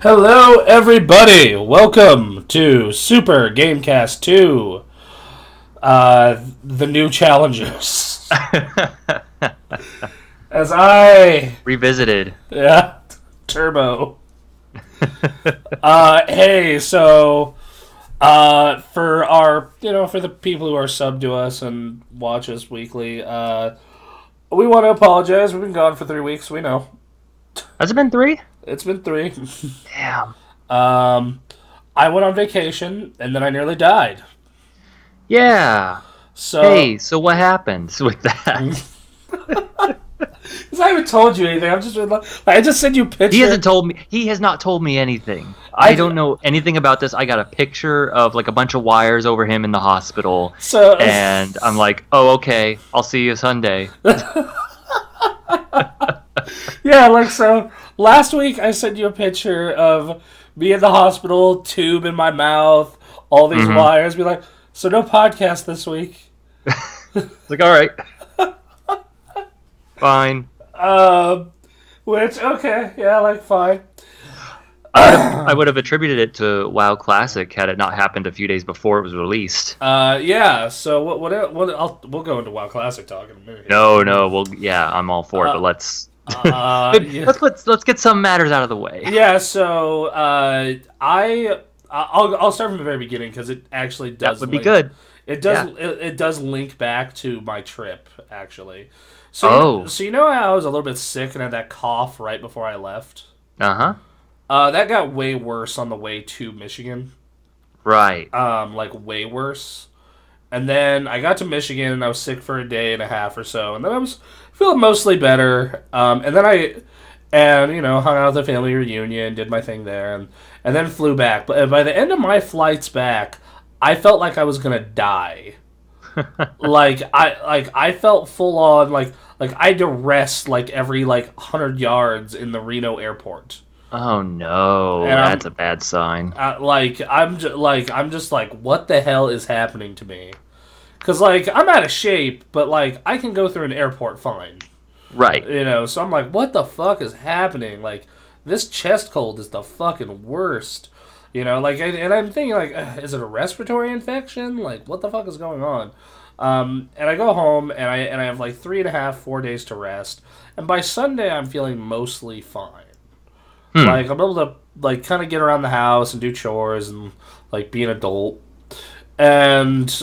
Hello, everybody. Welcome to Super Gamekast 2. The new challengers. As I... Revisited. Yeah, Turbo. Hey, so... for the people who are sub to us and watch us weekly, we want to apologize. We've been gone for 3 weeks, we know. Has it been 3? It's been 3. Damn. I went on vacation, and then I nearly died. Yeah. So, Hey, so what happens with that? Because I haven't told you anything. I just sent you a picture. He hasn't told me. He has not told me anything. I don't know anything about this. I got a picture of like a bunch of wires over him in the hospital, and I'm like, oh, okay. I'll see you Sunday. Yeah, so last week I sent you a picture of me in the hospital, tube in my mouth, all these wires. Be like, so no podcast this week. It's like, all right. Fine. Okay, yeah, fine. I would have attributed it to WoW Classic had it not happened a few days before it was released. Yeah. So we'll go into WoW Classic talk in a minute. No. I'm all for it, but let's let's get some matters out of the way. Yeah. So I'll start from the very beginning because it actually does. That would be good. It does. Yeah. It does link back to my trip actually. So you know how I was a little bit sick and had that cough right before I left? That got way worse on the way to Michigan. Right. Way worse. And then I got to Michigan and I was sick for a day and a half or so. And then I was feeling mostly better. And then hung out at the family reunion, did my thing there, and then flew back. But by the end of my flights back, I felt like I was gonna die. I felt full on like I had to rest every 100 yards in the Reno airport. Oh no, and that's a bad sign. I'm just what the hell is happening to me? Because I'm out of shape, but I can go through an airport fine. Right. So I'm like, what the fuck is happening? This chest cold is the fucking worst. And I'm thinking is it a respiratory infection? What the fuck is going on? And I go home and I have 3.5, 4 days to rest. And by Sunday I'm feeling mostly fine. I'm able to kind of get around the house and do chores and be an adult. And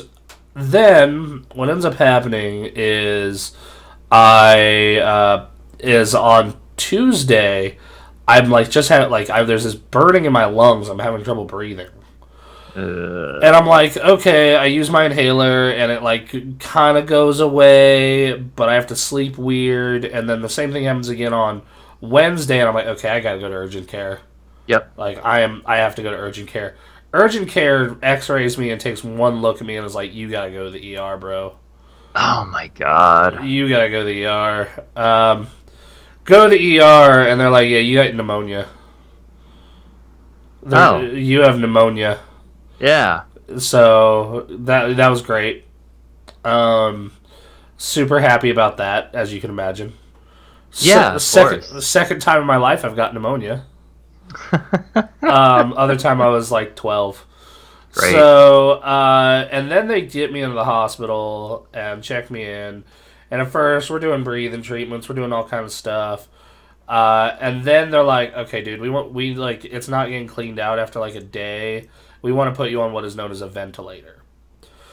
then what ends up happening is is on Tuesday I'm just having there's this burning in my lungs. I'm having trouble breathing. And I'm okay, I use my inhaler and it kind of goes away, but I have to sleep weird. And then the same thing happens again on Wednesday, and I'm okay, I gotta go to urgent care. Yep. I have to go to urgent care. Urgent care x-rays me and takes one look at me and is you gotta go to the ER, bro. Oh my god. You gotta go to the ER. Go to the ER, and they're yeah, you got pneumonia. You have pneumonia. Yeah. So that was great. Super happy about that, as you can imagine. Yeah, the second time in my life I've got pneumonia. Other time I was 12. Great. So, and then they get me into the hospital and check me in. And at first we're doing breathing treatments, we're doing all kind of stuff. And then they're okay, dude, it's not getting cleaned out after a day. We want to put you on what is known as a ventilator.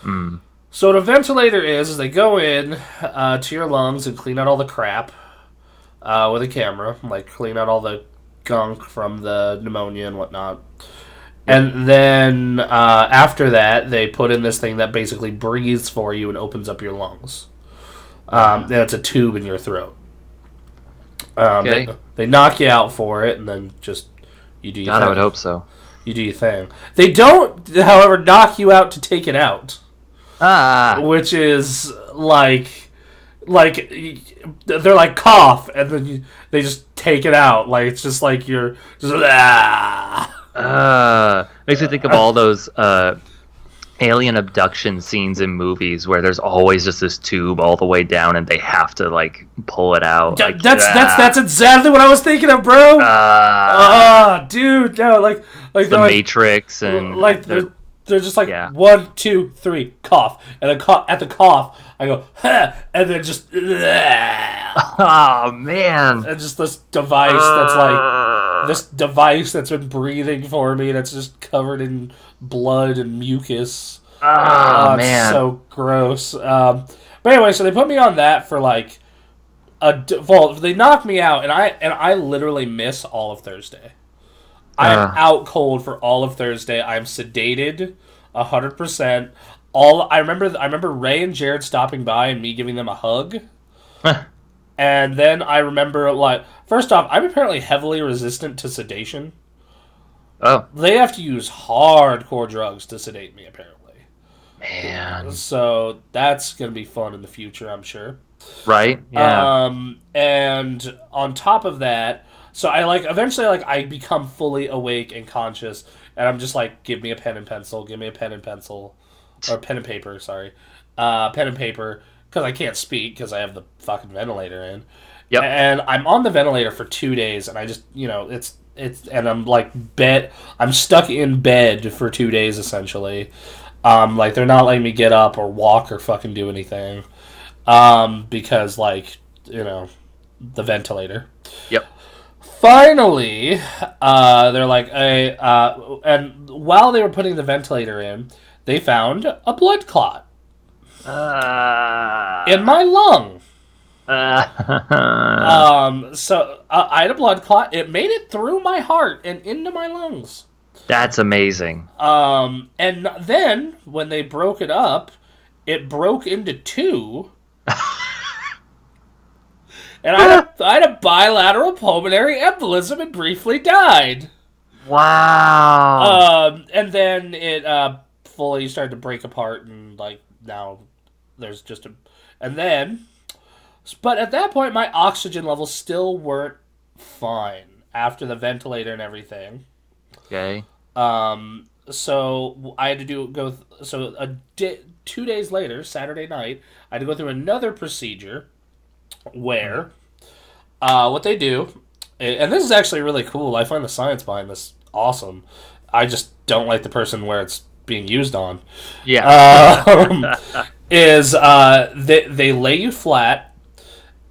So what a ventilator is they go in to your lungs and clean out all the crap with a camera, clean out all the gunk from the pneumonia and whatnot. And then after that, they put in this thing that basically breathes for you and opens up your lungs. And it's a tube in your throat. Okay. They knock you out for it, and then just you do your thing. God, I would hope so. You do your thing. They don't, however, knock you out to take it out. Which is they're cough, and then they just take it out. It's just you're just makes me think of all those alien abduction scenes in movies where there's always just this tube all the way down and they have to like pull it out. That's exactly what I was thinking of, bro. dude, no, like The they're Matrix, and like they're just like yeah. 1, 2, 3, cough, and then at the cough, I go, huh, and then just, Oh man. and just this device that's been breathing for me that's just covered in blood and mucus. Oh Oh, it's man. so gross. But anyway, so they put me on that for like well, they knocked me out, and I literally miss all of Thursday. I'm out cold for all of Thursday. I'm sedated, 100%. I remember Ray and Jared stopping by and me giving them a hug. And then I remember, like, first off, I'm apparently heavily resistant to sedation. Oh They have to use hardcore drugs to sedate me, apparently. man. So that's gonna be fun in the future, I'm sure. Right? Yeah. And on top of that, so I like eventually like I become fully awake and conscious, and I'm just like, give me a pen and pencil, give me a pen and pencil, or pen and paper, sorry, pen and paper, because I can't speak because I have the fucking ventilator in, Yep. and I'm on the ventilator for 2 days, and I just it's and I'm like I'm stuck in bed for 2 days essentially, like they're not letting me get up or walk or fucking do anything. Because like the ventilator. Yep. Finally, they're like, hey, and while they were putting the ventilator in, they found a blood clot in my lung. So I had a blood clot. It made it through my heart and into my lungs. That's amazing. And then when they broke it up, it broke into two. And I had a bilateral pulmonary embolism and briefly died. Wow. And then it fully started to break apart, and like now there's just a. And then, but at that point, my oxygen levels still weren't fine after the ventilator and everything. Okay. So I had to go. So 2 days later, Saturday night, I had to go through another procedure where what they do, and this is actually really cool. I find the science behind this awesome. I just don't like the person where it's being used on. Yeah. Is they lay you flat,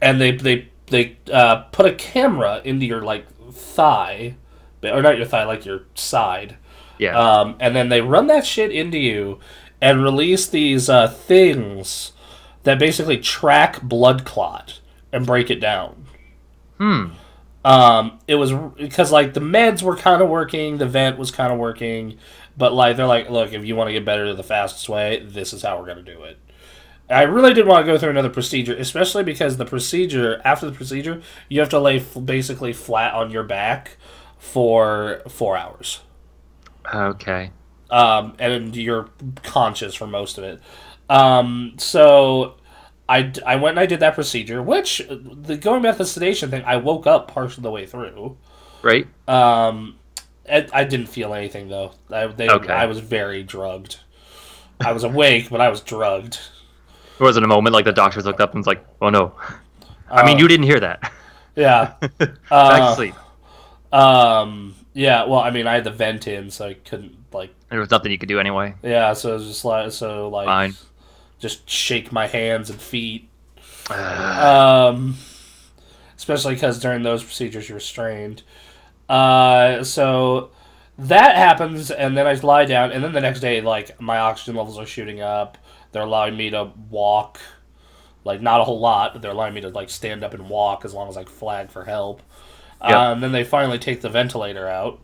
and they put a camera into your like thigh, or not your thigh, like your side. Yeah. And then they run that shit into you and release these things that basically track blood clot and break it down. It was because like the meds were kind of working, the vent was kind of working, but like they're like, look, if you want to get better the fastest way, this is how we're gonna do it. And I really didn't want to go through another procedure, especially because after the procedure, you have to lay basically flat on your back for 4 hours. Okay. And you're conscious for most of it. So I went and I did that procedure, which, going back to the sedation thing, I woke up partially the way through. Right. I didn't feel anything, though. I was very drugged. I was awake, but I was drugged. There wasn't a moment like the doctors looked up and was like, oh no. I mean, you didn't hear that. Yeah. Back to sleep. Yeah, well, I mean, I had the vent in, so I couldn't, like... There was nothing you could do anyway. Yeah, so it was just like... Fine. Just shake my hands and feet. Especially because during those procedures you're restrained. So that happens, and then I lie down, and then the next day, like, my oxygen levels are shooting up. They're allowing me to walk, like, not a whole lot, but they're allowing me to, like, stand up and walk as long as I flag for help. Yep. And then they finally take the ventilator out.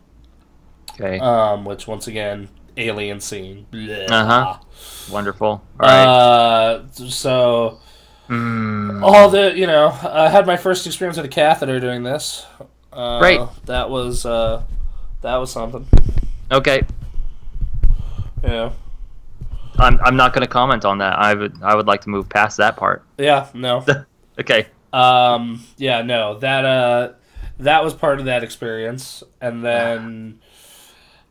Okay. Which, once again, alien scene. Uh-huh. Wonderful. All right. So, all the, I had my first experience with a catheter doing this. Great. That was something. Okay. Yeah. I'm not going to comment on that. I would like to move past that part. Yeah. No. Okay. Yeah. No. That was part of that experience, and then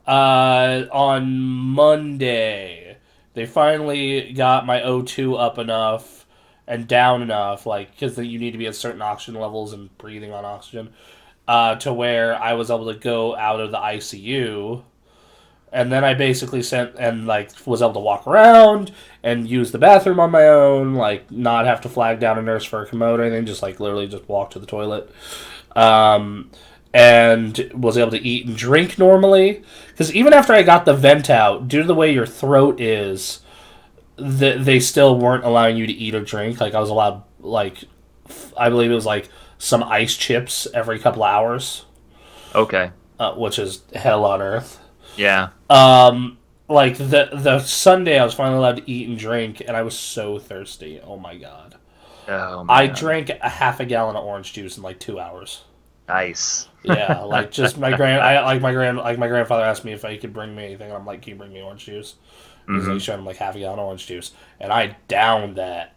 on Monday they finally got my O2 up enough and down enough, like, because you need to be at certain oxygen levels and breathing on oxygen. to where I was able to go out of the ICU. And then I basically was able to walk around and use the bathroom on my own, like not have to flag down a nurse for a commode or anything, just like literally just walk to the toilet. Um, and was able to eat and drink normally. Because even after I got the vent out, due to the way your throat is, they still weren't allowing you to eat or drink. Like I was allowed, like I believe it was like some ice chips every couple of hours. Okay. Which is hell on earth. Yeah. Like the Sunday I was finally allowed to eat and drink, and I was so thirsty. Oh my god! Oh man. I drank a half a gallon of orange juice in like 2 hours. Nice. Yeah, like just my grandfather asked me if I could bring me anything, and I'm like, "Can you bring me orange juice?" He's like showing him like half a gallon of orange juice, and I downed that.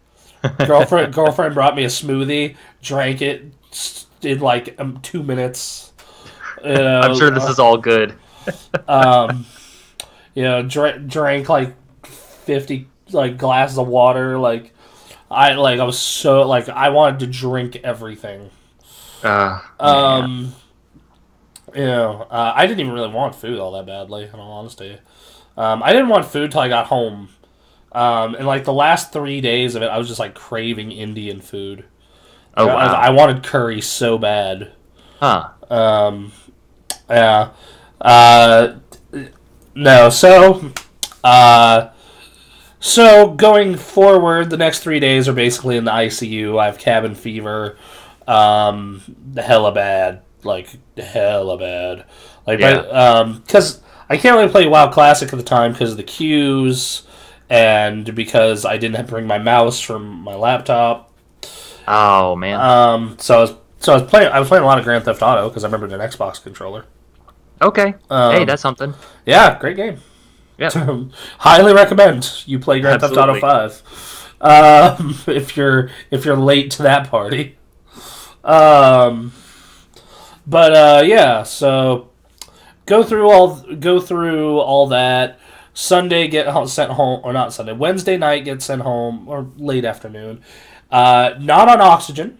Girlfriend brought me a smoothie, drank it, did like 2 minutes. I'm sure this is all good. Drank like 50 like glasses of water. Like I was so like I wanted to drink everything. I didn't even really want food all that badly, in all honesty. I didn't want food till I got home. And like the last 3 days of it, I was just like craving Indian food. Oh wow! I wanted curry so bad. Huh. Yeah. No. So going forward, the next 3 days are basically in the ICU. I have cabin fever. Hella bad. Like hella bad. Like because I can't really play WoW Classic at the time because of the queues and because I didn't have to bring my mouse from my laptop. Oh man. So I was playing a lot of Grand Theft Auto because I remembered an Xbox controller. Okay. Hey, that's something. Yeah, great game. Yeah. Highly recommend you play Grand Theft Auto 5. If you're late to that party. Yeah, so go through all that. Sunday sent home, or not Sunday. Wednesday night get sent home, or late afternoon. Not on oxygen.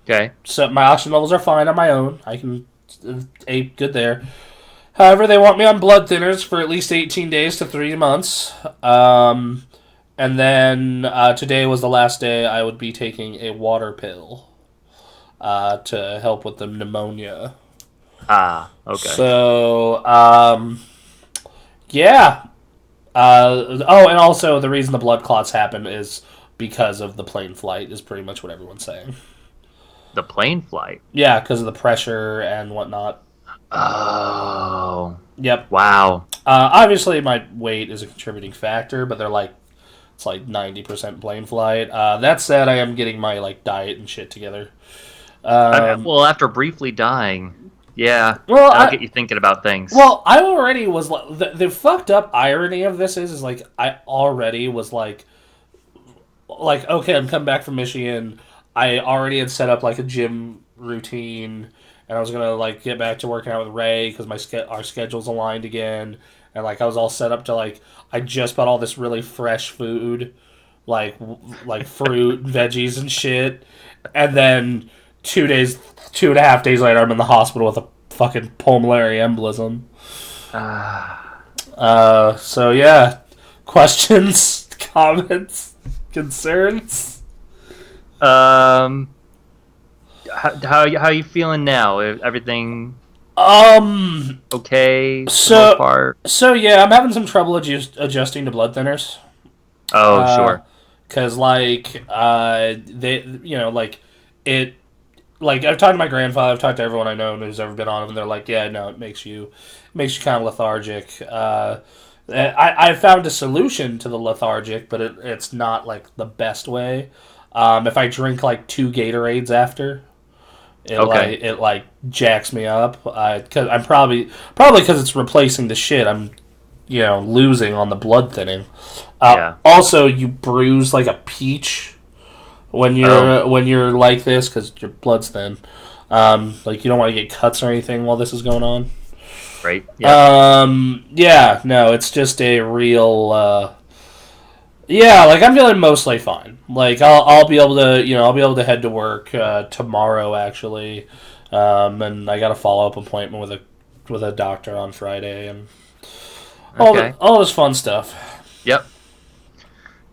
Okay. So my oxygen levels are fine on my own. I can ape good there. However, they want me on blood thinners for at least 18 days to 3 months. And then today was the last day I would be taking a water pill to help with the pneumonia. Okay. So, yeah. And also the reason the blood clots happen is because of the plane flight, is pretty much what everyone's saying. The plane flight? Yeah, because of the pressure and whatnot. Oh. Yep. Wow. Obviously, my weight is a contributing factor, but they're like, it's like 90% plane flight. That said, I am getting my like diet and shit together. Well, after briefly dying, yeah, well, I'll get you thinking about things. Well, I already was like, the fucked up irony of this is like, I already was like, okay, I'm coming back from Michigan. I already had set up like a gym routine, and I was gonna like get back to working out with Ray because our schedules aligned again, and like I was all set up to like I just bought all this really fresh food, like fruit, veggies, and shit, and then 2.5 days later, I'm in the hospital with a fucking pulmonary embolism. So yeah, questions, comments, concerns. How you feeling now? Everything okay? So yeah, I'm having some trouble adjusting to blood thinners. Oh, sure. Because I've talked to my grandfather, I've talked to everyone I know who's ever been on them, and they're like, yeah, no, it makes you kind of lethargic. I found a solution to the lethargic, but it's not like the best way. If I drink like 2 Gatorades after, it jacks me up. Cause I'm probably because it's replacing the shit I'm losing on the blood thinning. Also, you bruise like a peach when you're like this because your blood's thin. Like you don't want to get cuts or anything while this is going on. Right. Yeah. Yeah. No, it's just a real. Yeah, like I'm feeling mostly fine. Like I'll be able to head to work tomorrow actually. And I got a follow-up appointment with a doctor on Friday, and Okay. all this fun stuff. Yep.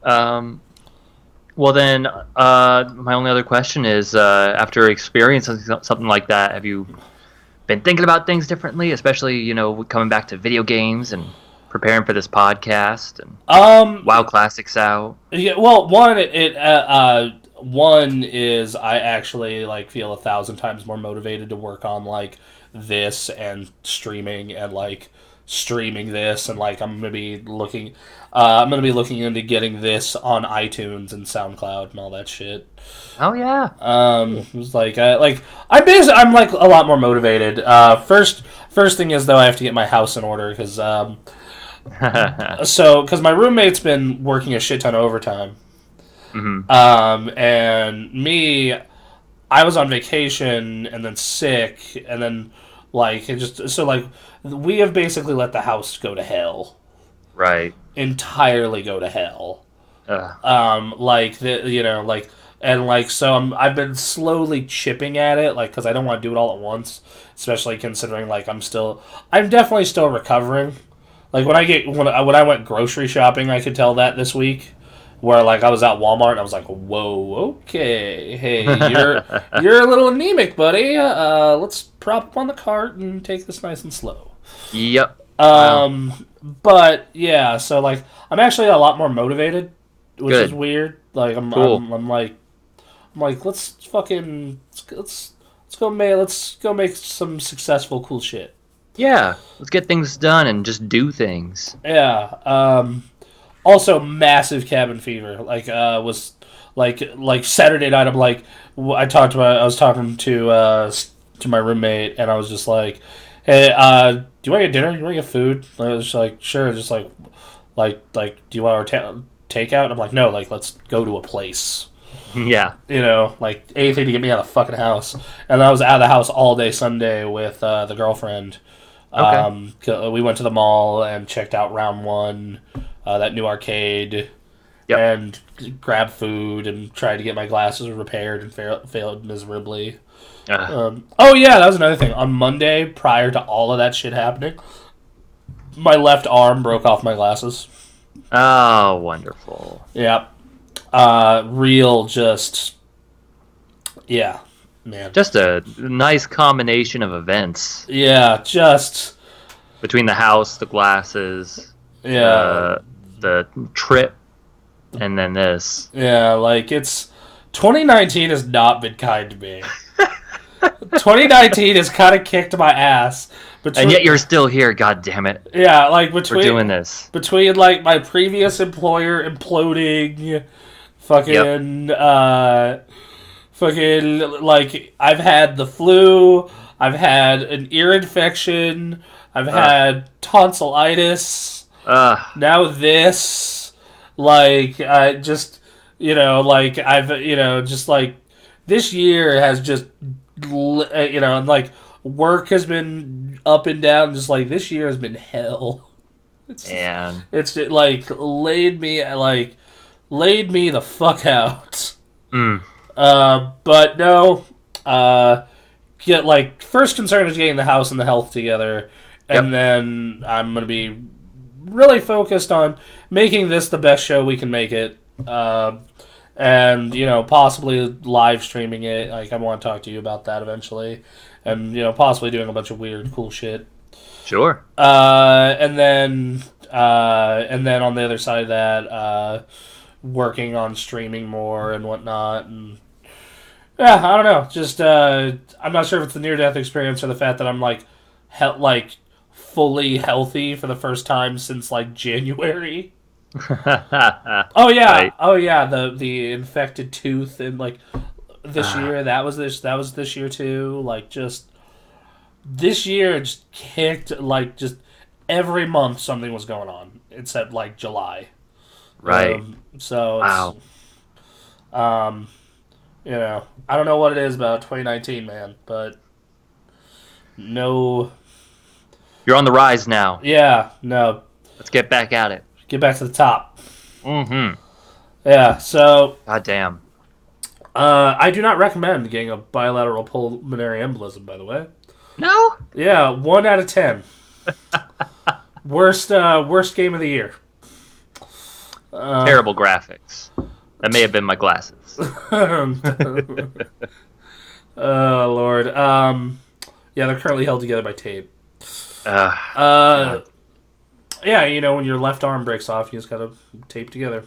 Well then, my only other question is, after experiencing something like that, have you been thinking about things differently, especially, coming back to video games and preparing for this podcast and WoW Classic's out? Yeah, well, one is I actually like feel 1,000 times more motivated to work on like this and streaming and like streaming this, and like I'm gonna be looking into getting this on iTunes and SoundCloud and all that shit. Oh yeah. It was I'm like a lot more motivated. First thing is though, I have to get my house in order because because my roommate's been working a shit ton of overtime. Mm-hmm. And me, I was on vacation and then sick, and then like it just so like we have basically let the house go to hell. Right. Entirely go to hell. Like the like and like so I've been slowly chipping at it, like because I don't want to do it all at once, especially considering like I'm definitely still recovering. Like when I went grocery shopping, I could tell that this week, where like I was at Walmart and I was like, whoa, okay, hey, you're a little anemic, buddy. Let's prop up on the cart and take this nice and slow. Yep. Wow. But yeah, so like I'm actually a lot more motivated, which Good. is weird. Like I'm like let's go make some successful cool shit. Yeah, let's get things done and just do things. Yeah. Also, massive cabin fever. Like, was like Saturday night. I was talking to my roommate, and I was just like, "Hey, do you want to get dinner? Do you want to get food?" And I was just like, "Sure." Just like, do you want our takeout? And I'm like, "No, like, let's go to a place." Yeah. Like anything to get me out of the fucking house. And I was out of the house all day Sunday with the girlfriend. Okay. We went to the mall and checked out Round One, that new arcade, yep. and grabbed food and tried to get my glasses repaired and failed miserably. Oh yeah, that was another thing. On Monday, prior to all of that shit happening, my left arm broke off my glasses. Oh, wonderful. Yeah. Yeah. Man. Just a nice combination of events. Yeah, just between the house, the glasses, the trip, and then this. Yeah, like 2019 has not been kind to me. 2019 has kind of kicked my ass. And yet you're still here, god damn it. Yeah, like we're doing this. Between like my previous employer imploding, fucking like I've had the flu, I've had an ear infection, I've had tonsillitis. Now this, like I just like I've just like this year has just like work has been up and down. Just like this year has been hell. It's like laid me the fuck out. But no, first concern is getting the house and the health together, and then I'm gonna be really focused on making this the best show we can make it, and possibly live streaming it. Like I want to talk to you about that eventually, and possibly doing a bunch of weird, cool shit. Sure. And then on the other side of that, working on streaming more and whatnot, and yeah, I don't know. Just I'm not sure if it's the near-death experience or the fact that I'm fully healthy for the first time since like January. Oh yeah, right. Oh yeah. The infected tooth and like this year that was this year too. Like just this year just kicked like just every month something was going on except like July. Right. So it's, wow. I don't know what it is about 2019, man, but no. You're on the rise now. Yeah, no. Let's get back at it. Get back to the top. Mm-hmm. Yeah, so. God damn. I do not recommend getting a bilateral pulmonary embolism, by the way. No. Yeah, 1 out of 10. Worst game of the year. Terrible graphics. That may have been my glasses. Oh, Lord. Yeah, they're currently held together by tape. God. Yeah, when your left arm breaks off, you just gotta tape together.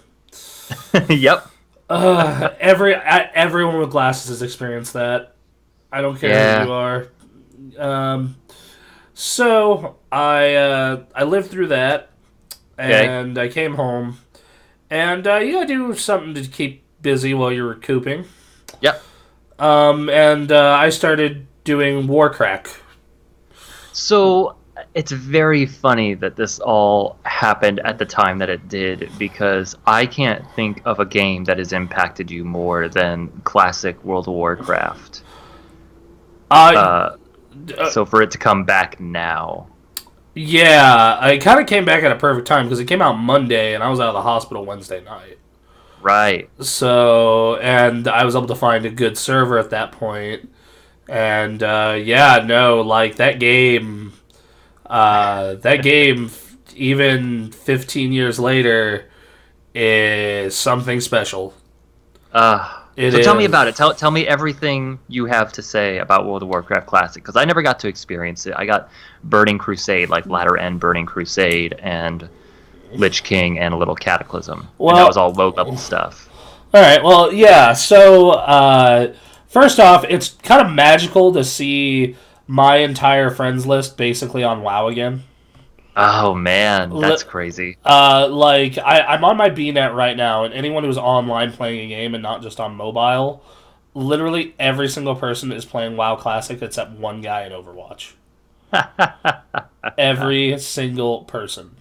Yep. Everyone with glasses has experienced that. I don't care who you are. So I lived through that, and I came home, and you gotta do something to keep busy while you're recouping. Yep. And I started doing Warcraft. So it's very funny that this all happened at the time that it did, because I can't think of a game that has impacted you more than classic World of Warcraft. So for it to come back now. Yeah, I kind of came back at a perfect time because it came out Monday and I was out of the hospital Wednesday night. Right. So, and I was able to find a good server at that point. And like that game, even 15 years later, is something special. Tell me about it. Tell me everything you have to say about World of Warcraft Classic, because I never got to experience it. I got Burning Crusade, like latter end Burning Crusade, and Lich King, and a little Cataclysm. Well, and that was all low level stuff. All right. Well, yeah. So first off, it's kind of magical to see my entire friends list basically on WoW again. Oh man, that's crazy. I'm on my BNet right now, and anyone who's online playing a game and not just on mobile, literally every single person is playing WoW Classic except one guy in Overwatch. Every single person.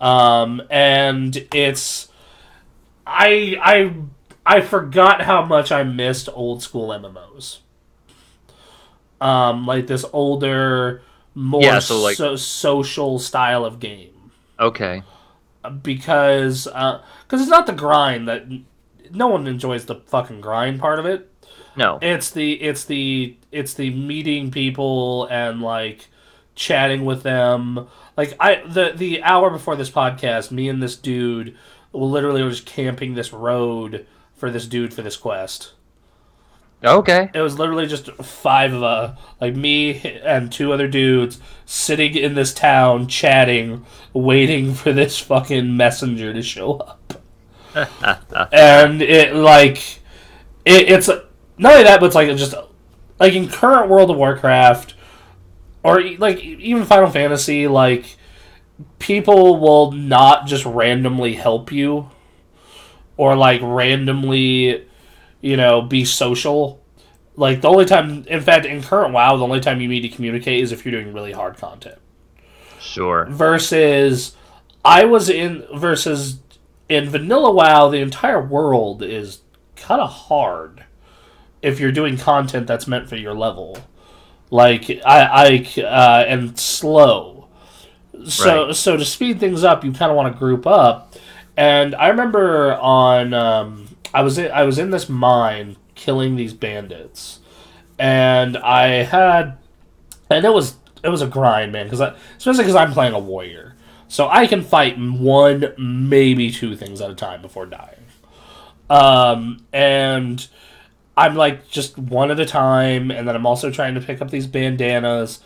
And it's I forgot how much I missed old school MMOs. Like this older, more social style of game. Okay. Because it's not the grind that no one enjoys the fucking grind part of it. No. It's the meeting people and like chatting with them. Like the hour before this podcast, me and this dude literally were just camping this road for this dude for this quest. Okay. It was literally just 5 of us, like me and 2 other dudes, sitting in this town, chatting, waiting for this fucking messenger to show up. And it's not only that, but it's like just like in current World of Warcraft, or like even Final Fantasy, like people will not just randomly help you, or like randomly, be social. Like the only time, in fact, in current WoW, the only time you need to communicate is if you're doing really hard content. Sure. Versus in vanilla WoW, the entire world is kind of hard if you're doing content that's meant for your level. Like and slow. So right. So to speed things up, you kind of want to group up. And I remember I was in this mine killing these bandits, and it was a grind, man, especially because I'm playing a warrior, so I can fight 1, maybe 2 things at a time before dying. And I'm like just one at a time, and then I'm also trying to pick up these bandanas,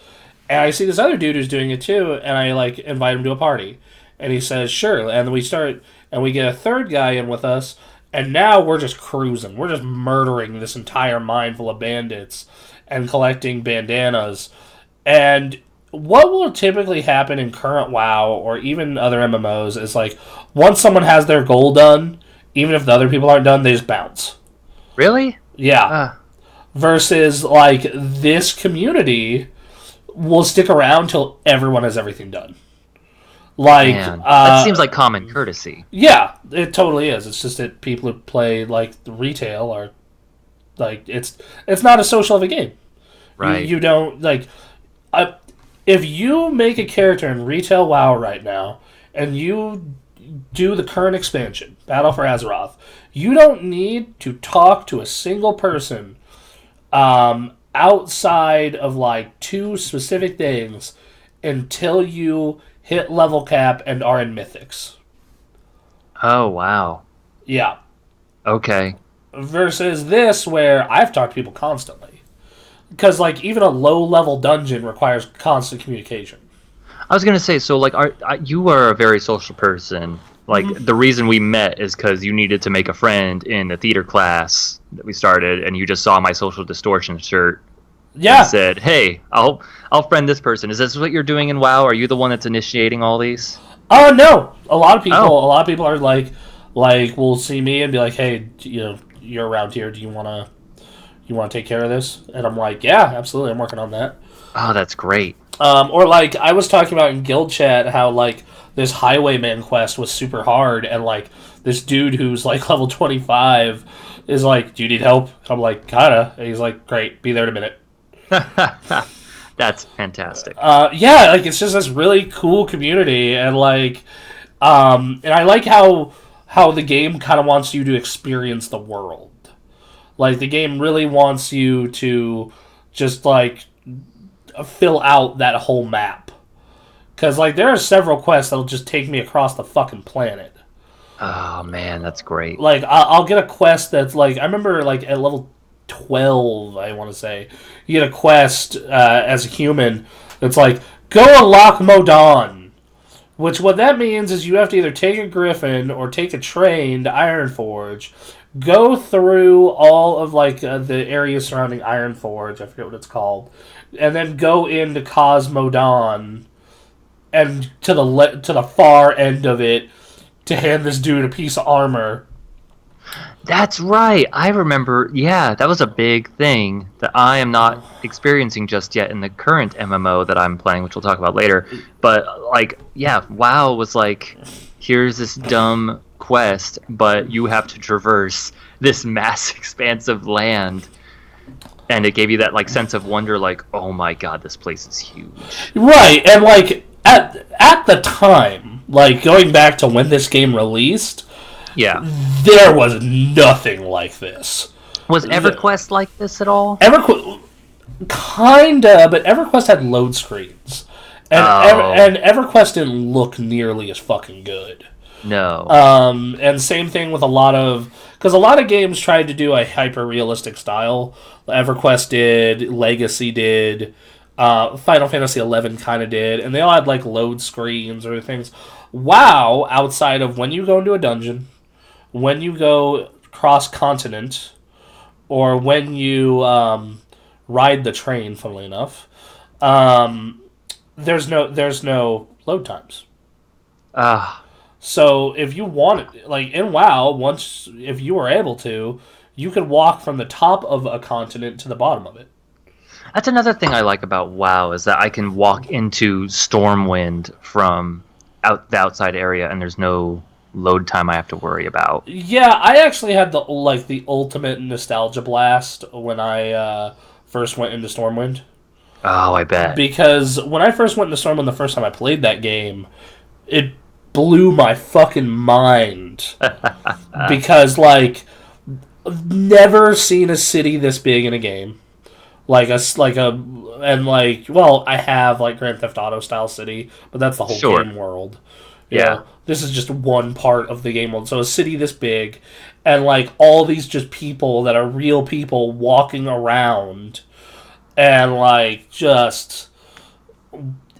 and I see this other dude who's doing it too, and I like invite him to a party, and he says sure, and we start, and we get a third guy in with us. And now we're just cruising. We're just murdering this entire mine full of bandits and collecting bandanas. And what will typically happen in current WoW or even other MMOs is like once someone has their goal done, even if the other people aren't done, they just bounce. Really? Yeah. Versus like this community will stick around till everyone has everything done. Like that seems like common courtesy. Yeah, it totally is. It's just that people who play like the retail are like it's not as social of a game. Right. You don't like if you make a character in retail WoW right now and you do the current expansion, Battle for Azeroth, you don't need to talk to a single person outside of like 2 specific things until you hit level cap and are in Mythics. Oh, wow. Yeah. Okay. Versus this, where I've talked to people constantly. Because, like, even a low-level dungeon requires constant communication. I was gonna say, so like, you are a very social person. Like, the reason we met is because you needed to make a friend in the theater class that we started, and you just saw my social distortion shirt Yeah. and said, "Hey, I'll friend this person." Is this what you're doing in WoW? Are you the one that's initiating all these? Oh, no. A lot of people Oh. are will see me and be like, hey, you're around here. Do you want to take care of this? And I'm like, yeah, absolutely. I'm working on that. Oh, that's great. Or like I was talking about in guild chat how like this highwayman quest was super hard, and like this dude who's like level 25 is like, do you need help? And I'm like, kinda. And he's like, great, be there in a minute. That's fantastic. Yeah, like it's just this really cool community, and like, and I like how the game kind of wants you to experience the world. Like the game really wants you to just like fill out that whole map. Because, like, there are several quests that'll just take me across the fucking planet. Oh, man, that's great. Like, I'll get a quest that's, like, I remember, like, at level 12, I want to say, you get a quest as a human that's like, go unlock Modan. Which, what that means is you have to either take a griffin or take a train to Ironforge, go through all of, like, the areas surrounding Ironforge, I forget what it's called, and then go into Cosmodon, and to the far end of it, to hand this dude a piece of armor. That's right. I remember. Yeah, that was a big thing that I am not experiencing just yet in the current MMO that I'm playing, which we'll talk about later. But like, yeah, WoW was like, here's this dumb quest, but you have to traverse this mass expanse of land. And it gave you that like sense of wonder, like, oh my god, this place is huge. Right, and like at the time, like going back to when this game released, Yeah. there was nothing like this. Was EverQuest like this at all? EverQuest, kinda, but EverQuest had load screens, and and EverQuest didn't look nearly as fucking good. No. And same thing with a lot of games tried to do a hyper realistic style. EverQuest did, Legacy did, Final Fantasy XI kind of did, and they all had like load screens or things. WoW, outside of when you go into a dungeon, when you go cross continent, or when you ride the train, funnily enough, there's no load times. So if you wanted, like in WoW, if you were able to, you could walk from the top of a continent to the bottom of it. That's another thing I like about WoW is that I can walk into Stormwind from the outside area, and there's no load time I have to worry about. Yeah, I actually had the ultimate nostalgia blast when I first went into Stormwind. Oh, I bet. Because when I first went into Stormwind the first time I played that game, it blew my fucking mind. Because, like, never seen a city this big in a game. I have like Grand Theft Auto style city, but that's the whole game world. Yeah. This is just one part of the game world. So a city this big, and like all these just people that are real people walking around, and like just,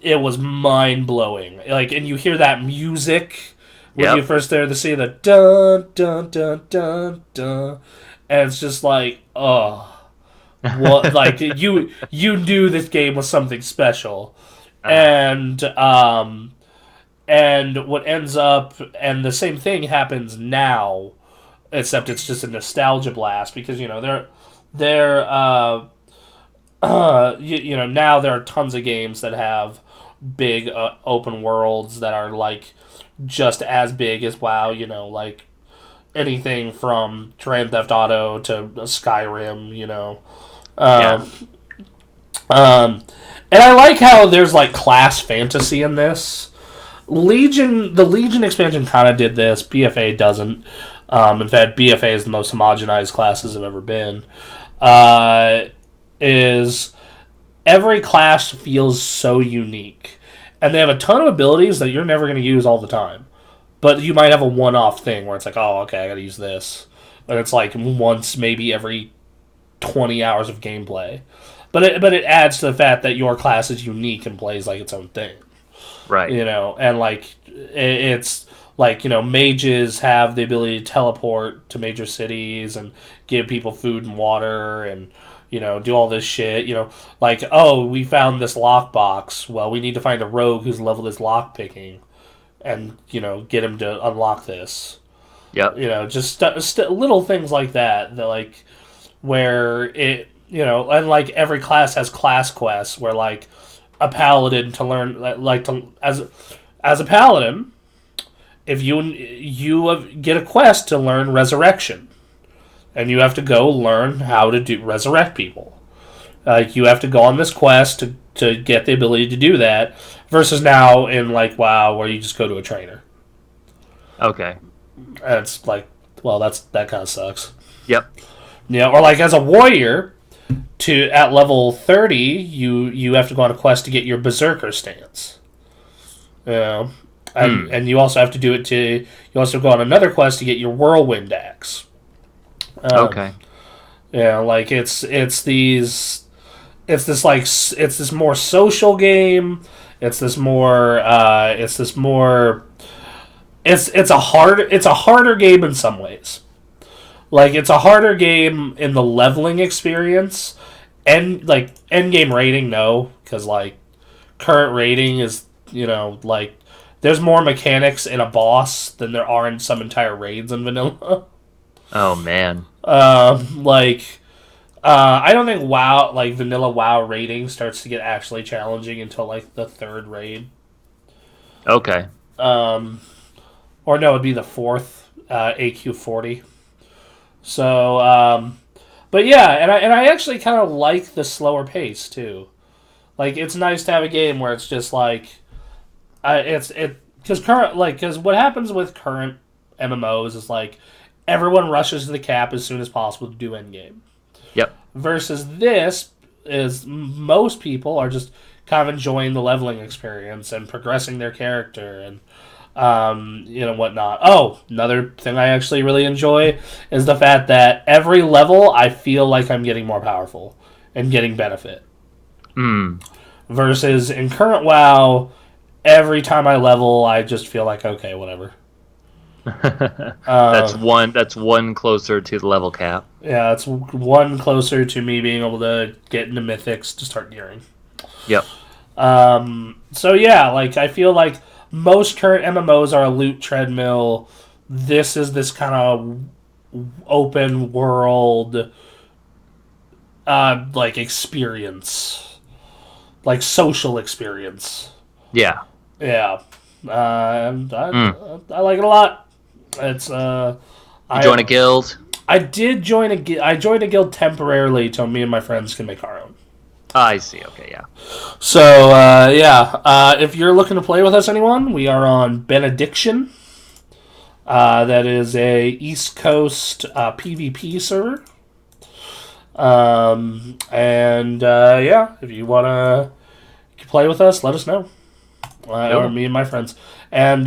it was mind blowing. Like, and you hear that music when you first there to see the dun dun dun dun dun, and it's just like, oh. What, like you knew this game was something special, and what ends up, and the same thing happens now, except it's just a nostalgia blast because now there are tons of games that have big open worlds that are like just as big as WoW. Like anything from Grand Theft Auto to Skyrim. And I like how there's like class fantasy in this. The Legion expansion kind of did this. BFA doesn't. In fact, BFA is the most homogenized classes have ever been. Is every class feels so unique, and they have a ton of abilities that you're never going to use all the time. But you might have a one-off thing where it's like, oh, okay, I got to use this, but it's like once maybe every 20 hours of gameplay. But it adds to the fact that your class is unique and plays like its own thing. Right. And like it's like, mages have the ability to teleport to major cities and give people food and water and, do all this shit. Like, oh, we found this lockbox. Well, we need to find a rogue who's leveled his lockpicking and, get him to unlock this. Yep. Just little things like that, like, where it, and like every class has class quests where, like, a paladin to learn, as a paladin, if you get a quest to learn resurrection, and you have to go learn how to resurrect people. You have to go on this quest to get the ability to do that, versus now in like WoW where you just go to a trainer. Okay. And it's like, well, that kind of sucks. Yep. Or like as a warrior, at level 30, you have to go on a quest to get your berserker stance. And you also have to do it you also go on another quest to get your whirlwind axe. Okay. Yeah, like it's this more social game. It's a harder game in some ways. Like, it's a harder game in the leveling experience, and like end game rating, no, because like current rating is, like, there's more mechanics in a boss than there are in some entire raids in vanilla. Oh man. I don't think WoW, like vanilla WoW rating starts to get actually challenging until like the third raid. Okay. Or no, it'd be the fourth AQ40. So, but yeah, and I actually kind of like the slower pace too. Like, it's nice to have a game where it's just like, because what happens with current MMOs is like everyone rushes to the cap as soon as possible to do endgame. Yep. Versus this is most people are just kind of enjoying the leveling experience and progressing their character and whatnot. Oh, another thing I actually really enjoy is the fact that every level I feel like I'm getting more powerful and getting benefit. Versus in current WoW, every time I level, I just feel like, okay, whatever. That's one closer to the level cap. Yeah, it's one closer to me being able to get into mythics to start gearing. Yep. So yeah, like, I feel like most current MMOs are a loot treadmill. This is this kind of open world, like, experience, like social experience. Yeah. Yeah. And I like it a lot. It's You join a guild? I did join I joined a guild temporarily so me and my friends can make our own. I see. Okay, yeah. So, if you're looking to play with us, anyone, we are on Benediction. That is a East Coast PvP server. If you want to play with us, let us know. Or me and my friends. And,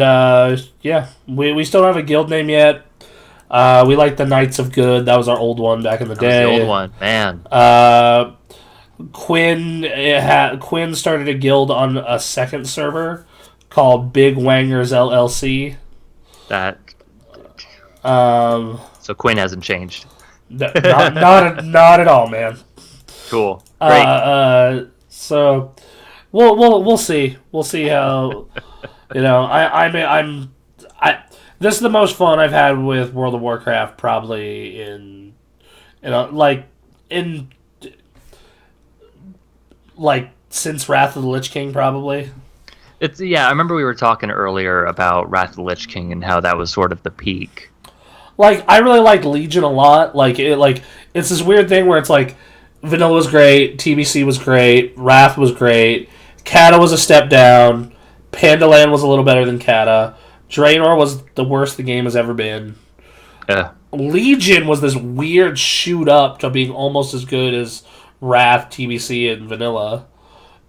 we still don't have a guild name yet. We like the Knights of Good. That was our old one back in the day. That was the old one, man. Quinn started a guild on a second server called Big Wangers LLC. So Quinn hasn't changed. Not at all, man. Cool. Great. So we'll see. We'll see how. This is the most fun I've had with World of Warcraft probably since Wrath of the Lich King, probably. I remember we were talking earlier about Wrath of the Lich King and how that was sort of the peak. Like, I really liked Legion a lot. It's this weird thing where it's like, Vanilla was great, TBC was great, Wrath was great, Kata was a step down, Pandaland was a little better than Kata. Draenor was the worst the game has ever been. Yeah. Legion was this weird shoot up to being almost as good as Wrath, TBC, and Vanilla.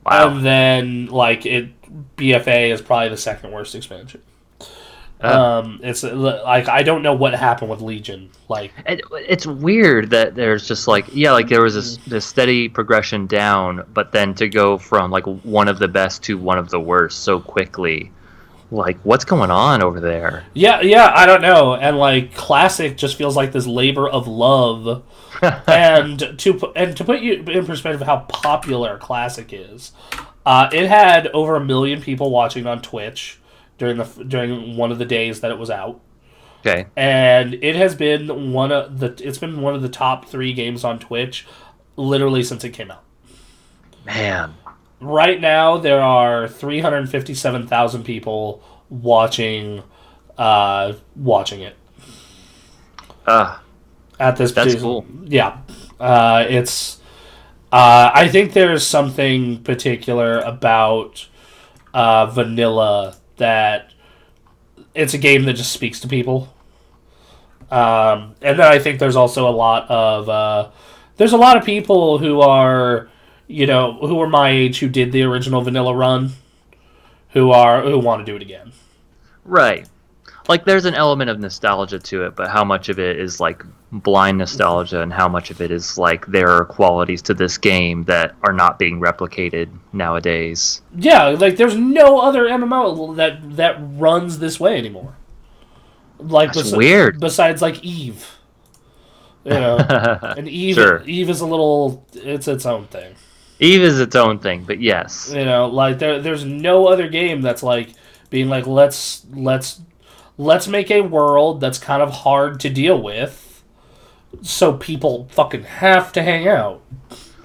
Wow. And then, BFA is probably the second worst expansion. It's like I don't know what happened with Legion. Like it's weird that there's just there was this steady progression down, but then to go from like one of the best to one of the worst so quickly. Like, what's going on over there? Yeah, I don't know. And like Classic just feels like this labor of love. and to put you in perspective of how popular Classic is, it had over 1 million people watching on Twitch during one of the days that it was out. Okay. And it has been one of the top 3 games on Twitch literally since it came out. Man. Right now there are 357,000 people watching it. At this that's cool. Yeah. It's I think there's something particular about Vanilla that it's a game that just speaks to people. And then I think there's also a lot of people who are my age who did the original Vanilla run who want to do it again. Right. Like there's an element of nostalgia to it, but how much of it is like blind nostalgia and how much of it is like there are qualities to this game that are not being replicated nowadays. Yeah, like there's no other MMO that runs this way anymore. Like that's weird. Besides like Eve. And Eve sure. Eve is it's its own thing. Eve is its own thing, but yes. Like there's no other game that's like being like let's make a world that's kind of hard to deal with so people fucking have to hang out.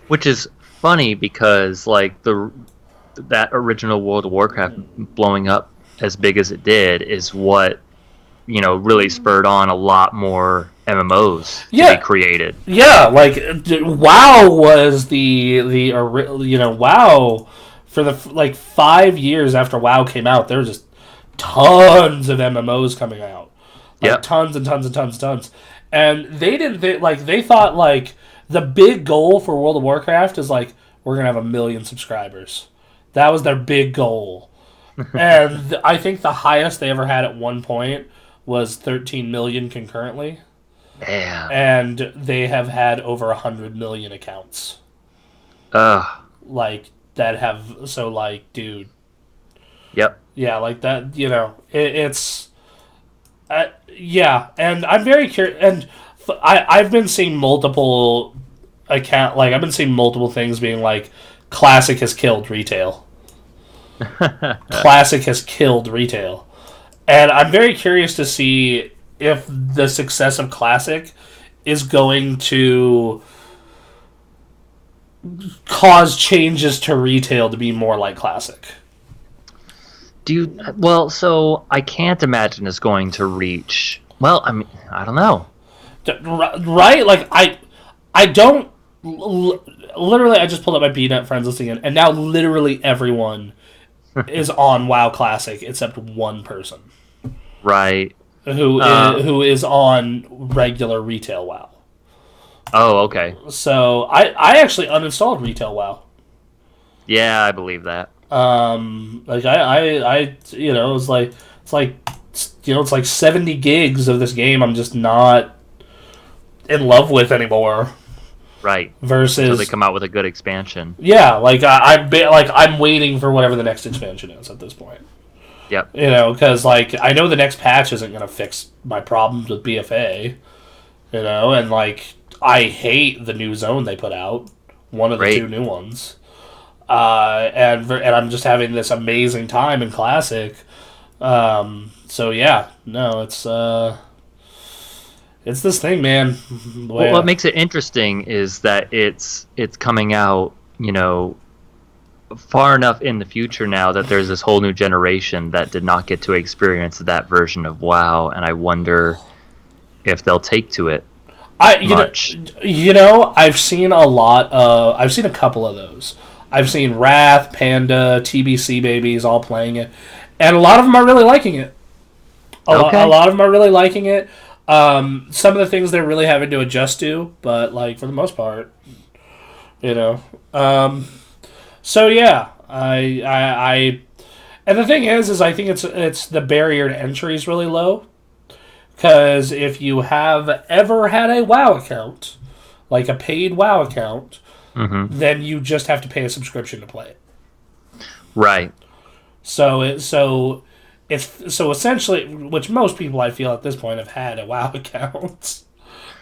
Which is funny because like that original World of Warcraft blowing up as big as it did is what really spurred on a lot more MMOs to be created. Yeah, like WoW was WoW for the 5 years after WoW came out, there were just tons of MMOs coming out. Tons and tons and tons and tons. And they thought like the big goal for World of Warcraft is like we're going to have 1 million subscribers. That was their big goal. And I think the highest they ever had at one point was 13 million concurrently. Damn. And they have had over 100 million accounts. Like, that have... So, like, dude. Yep. Yeah, like that, it's... yeah, and I'm very curious... And I've been seeing multiple... I've been seeing multiple things being like, Classic has killed retail. Classic has killed retail. And I'm very curious to see if the success of Classic is going to cause changes to retail to be more like Classic. So I can't imagine it's going to reach... Well, I mean, I don't know. Right? Like, I don't... Literally, I just pulled up my BNet friends listing, and now literally everyone is on WoW Classic except one person. Right. Who is on regular retail WoW. Oh, okay. So I actually uninstalled retail WoW. Yeah, I believe that. Like it's like 70 gigs of this game I'm just not in love with anymore. Right. Versus so they come out with a good expansion. Yeah, like I'm waiting for whatever the next expansion is at this point. Yep. Because like I know the next patch isn't going to fix my problems with BFA. And like I hate the new zone they put out, one of the two new ones. And I'm just having this amazing time in Classic. So yeah, no, it's this thing, man. Well, what makes it interesting is that it's coming out, far enough in the future now that there's this whole new generation that did not get to experience that version of WoW, and I wonder if they'll take to it. I've seen a couple of those. I've seen Wrath, Panda, TBC babies all playing it, and a lot of them are really liking it. A lot of them are really liking it. Some of the things they're really having to adjust to, but like for the most part, you know. So yeah, I and the thing is I think it's the barrier to entry is really low, because if you have ever had a WoW account, like a paid WoW account, then you just have to pay a subscription to play it. Right. So essentially, which most people I feel at this point have had a WoW account.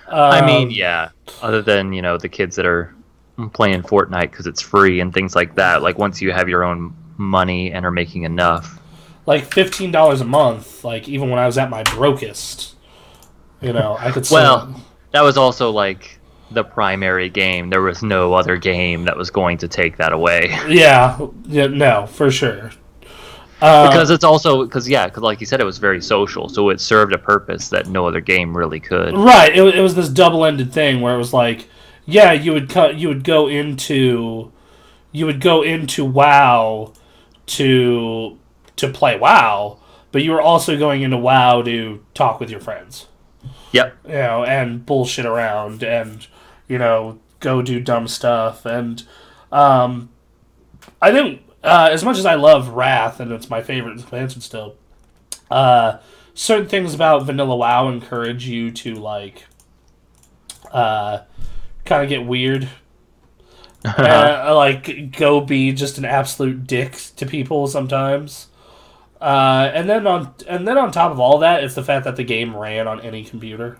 I mean, yeah. Other than the kids that are playing Fortnite because it's free and things like that. Like once you have your own money and are making enough, like $15 a month. Like even when I was at my brokest, I could. Well, that was also like the primary game. There was no other game that was going to take that away. Yeah, no, for sure. Because it's also because like you said, it was very social, so it served a purpose that no other game really could. Right. It was this double-ended thing where it was like, yeah, you would go into WoW to play WoW, but you were also going into WoW to talk with your friends. Yep. And bullshit around and go do dumb stuff. And I think as much as I love Wrath and it's my favorite expansion still, certain things about vanilla WoW encourage you to like kind of get weird. Like go be just an absolute dick to people sometimes. And then on top of all that, it's the fact that the game ran on any computer.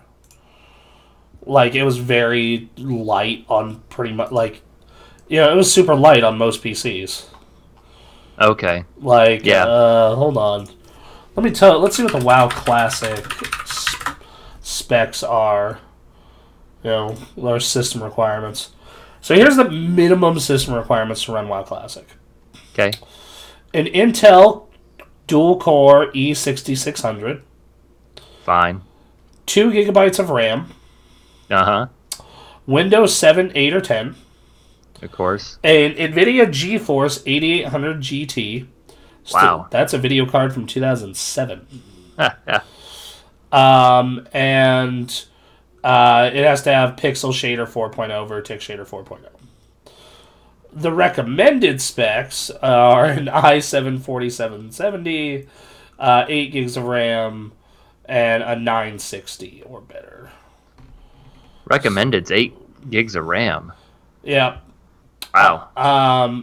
Like it was very light on pretty much it was super light on most PCs. Okay. Like hold on. Let's see what the WoW Classic specs are. Our system requirements. So here's the minimum system requirements to run WoW Classic. Okay. An Intel dual-core E6600. Fine. 2 gigabytes of RAM. Uh-huh. Windows 7, 8, or 10. Of course. An NVIDIA GeForce 8800 GT. Wow. That's a video card from 2007. Yeah. And it has to have Pixel Shader 4.0 Vertex Shader 4.0. The recommended specs are an i7-4770, 8 gigs of RAM, and a 960 or better. Recommended's 8 gigs of RAM. Yeah. Wow.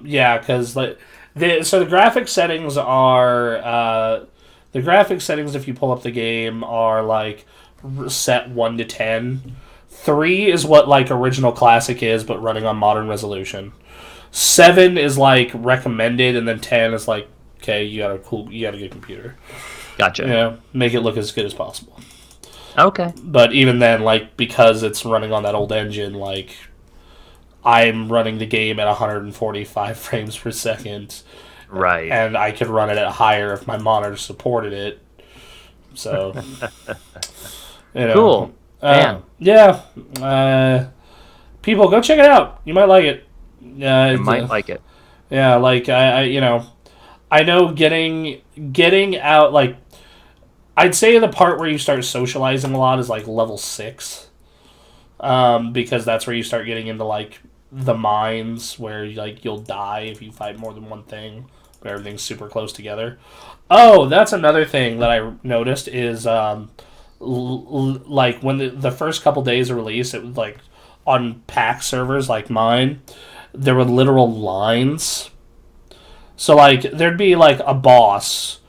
Yeah, because so the graphic settings are if you pull up the game are like set 1 to 10. 3 is what like original classic is, but running on modern resolution. 7 is like recommended, and then 10 is like, okay, you got a good computer. Gotcha. Make it look as good as possible. Okay. But even then, like, because it's running on that old engine, like, I'm running the game at 145 frames per second. Right. And I could run it at higher if my monitor supported it. So, Cool. Man. Yeah. People, go check it out. You might like it. I might like it. Yeah, like, I know getting out, like, I'd say the part where you start socializing a lot is, like, level 6. Because that's where you start getting into, like, the mines where, like, you'll die if you fight more than one thing, where everything's super close together. Oh, that's another thing that I noticed is, like, when the first couple days of release, it was, like, on pack servers like mine, there were literal lines. So, like, there'd be, like, a boss,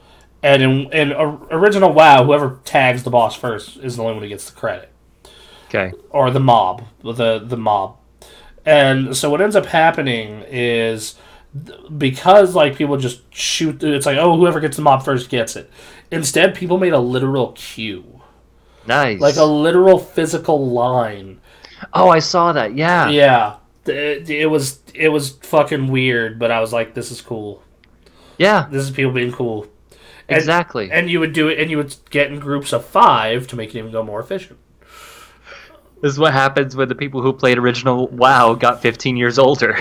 and in original WoW, whoever tags the boss first is the only one who gets the credit. Okay. Or the mob. The mob. And so what ends up happening is, because, like, people just shoot, it's like, oh, whoever gets the mob first gets it. Instead, people made a literal queue. Nice. Like a literal physical line. Oh, I saw that, yeah. Yeah. It was fucking weird, but I was like, this is cool. Yeah. This is people being cool. Exactly. And you would do it, and you would get in groups of 5 to make it even go more efficient. This is what happens when the people who played original WoW got 15 years older.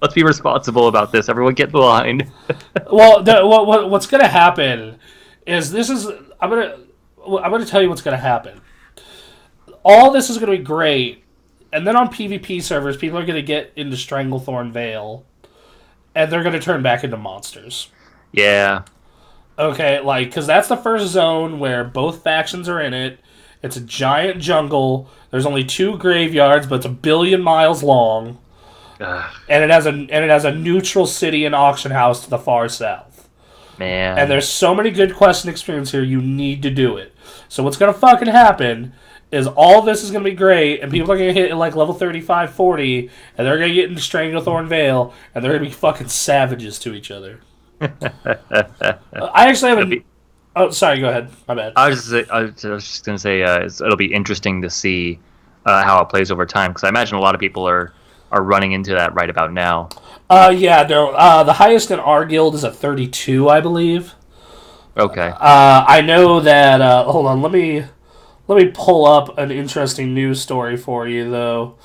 Let's be responsible about this. Everyone get in line. Well, what's gonna happen is this is I'm gonna tell you what's gonna happen. All this is gonna be great, and then on PvP servers, people are gonna get into Stranglethorn Vale, and they're gonna turn back into monsters. Yeah. Okay, like because that's the first zone where both factions are in it. It's a giant jungle. There's only 2 graveyards, but it's 1 billion miles long, Ugh, and it has a neutral city and auction house to the far south. And man. there's so many good quests and experience here. You need to do it. So what's gonna fucking happen is all this is gonna be great, and people are gonna hit like level 35, 40, and they're gonna get into Stranglethorn Vale, and they're gonna be fucking savages to each other. I actually haven't. It'll be- Oh, sorry. Go ahead. My bad. I was just gonna say it'll be interesting to see how it plays over time because I imagine a lot of people are running into that right about now. Yeah. No. The highest in our guild is a 32, I believe. Okay. I know that. Hold on. Let me pull up an interesting news story for you, though.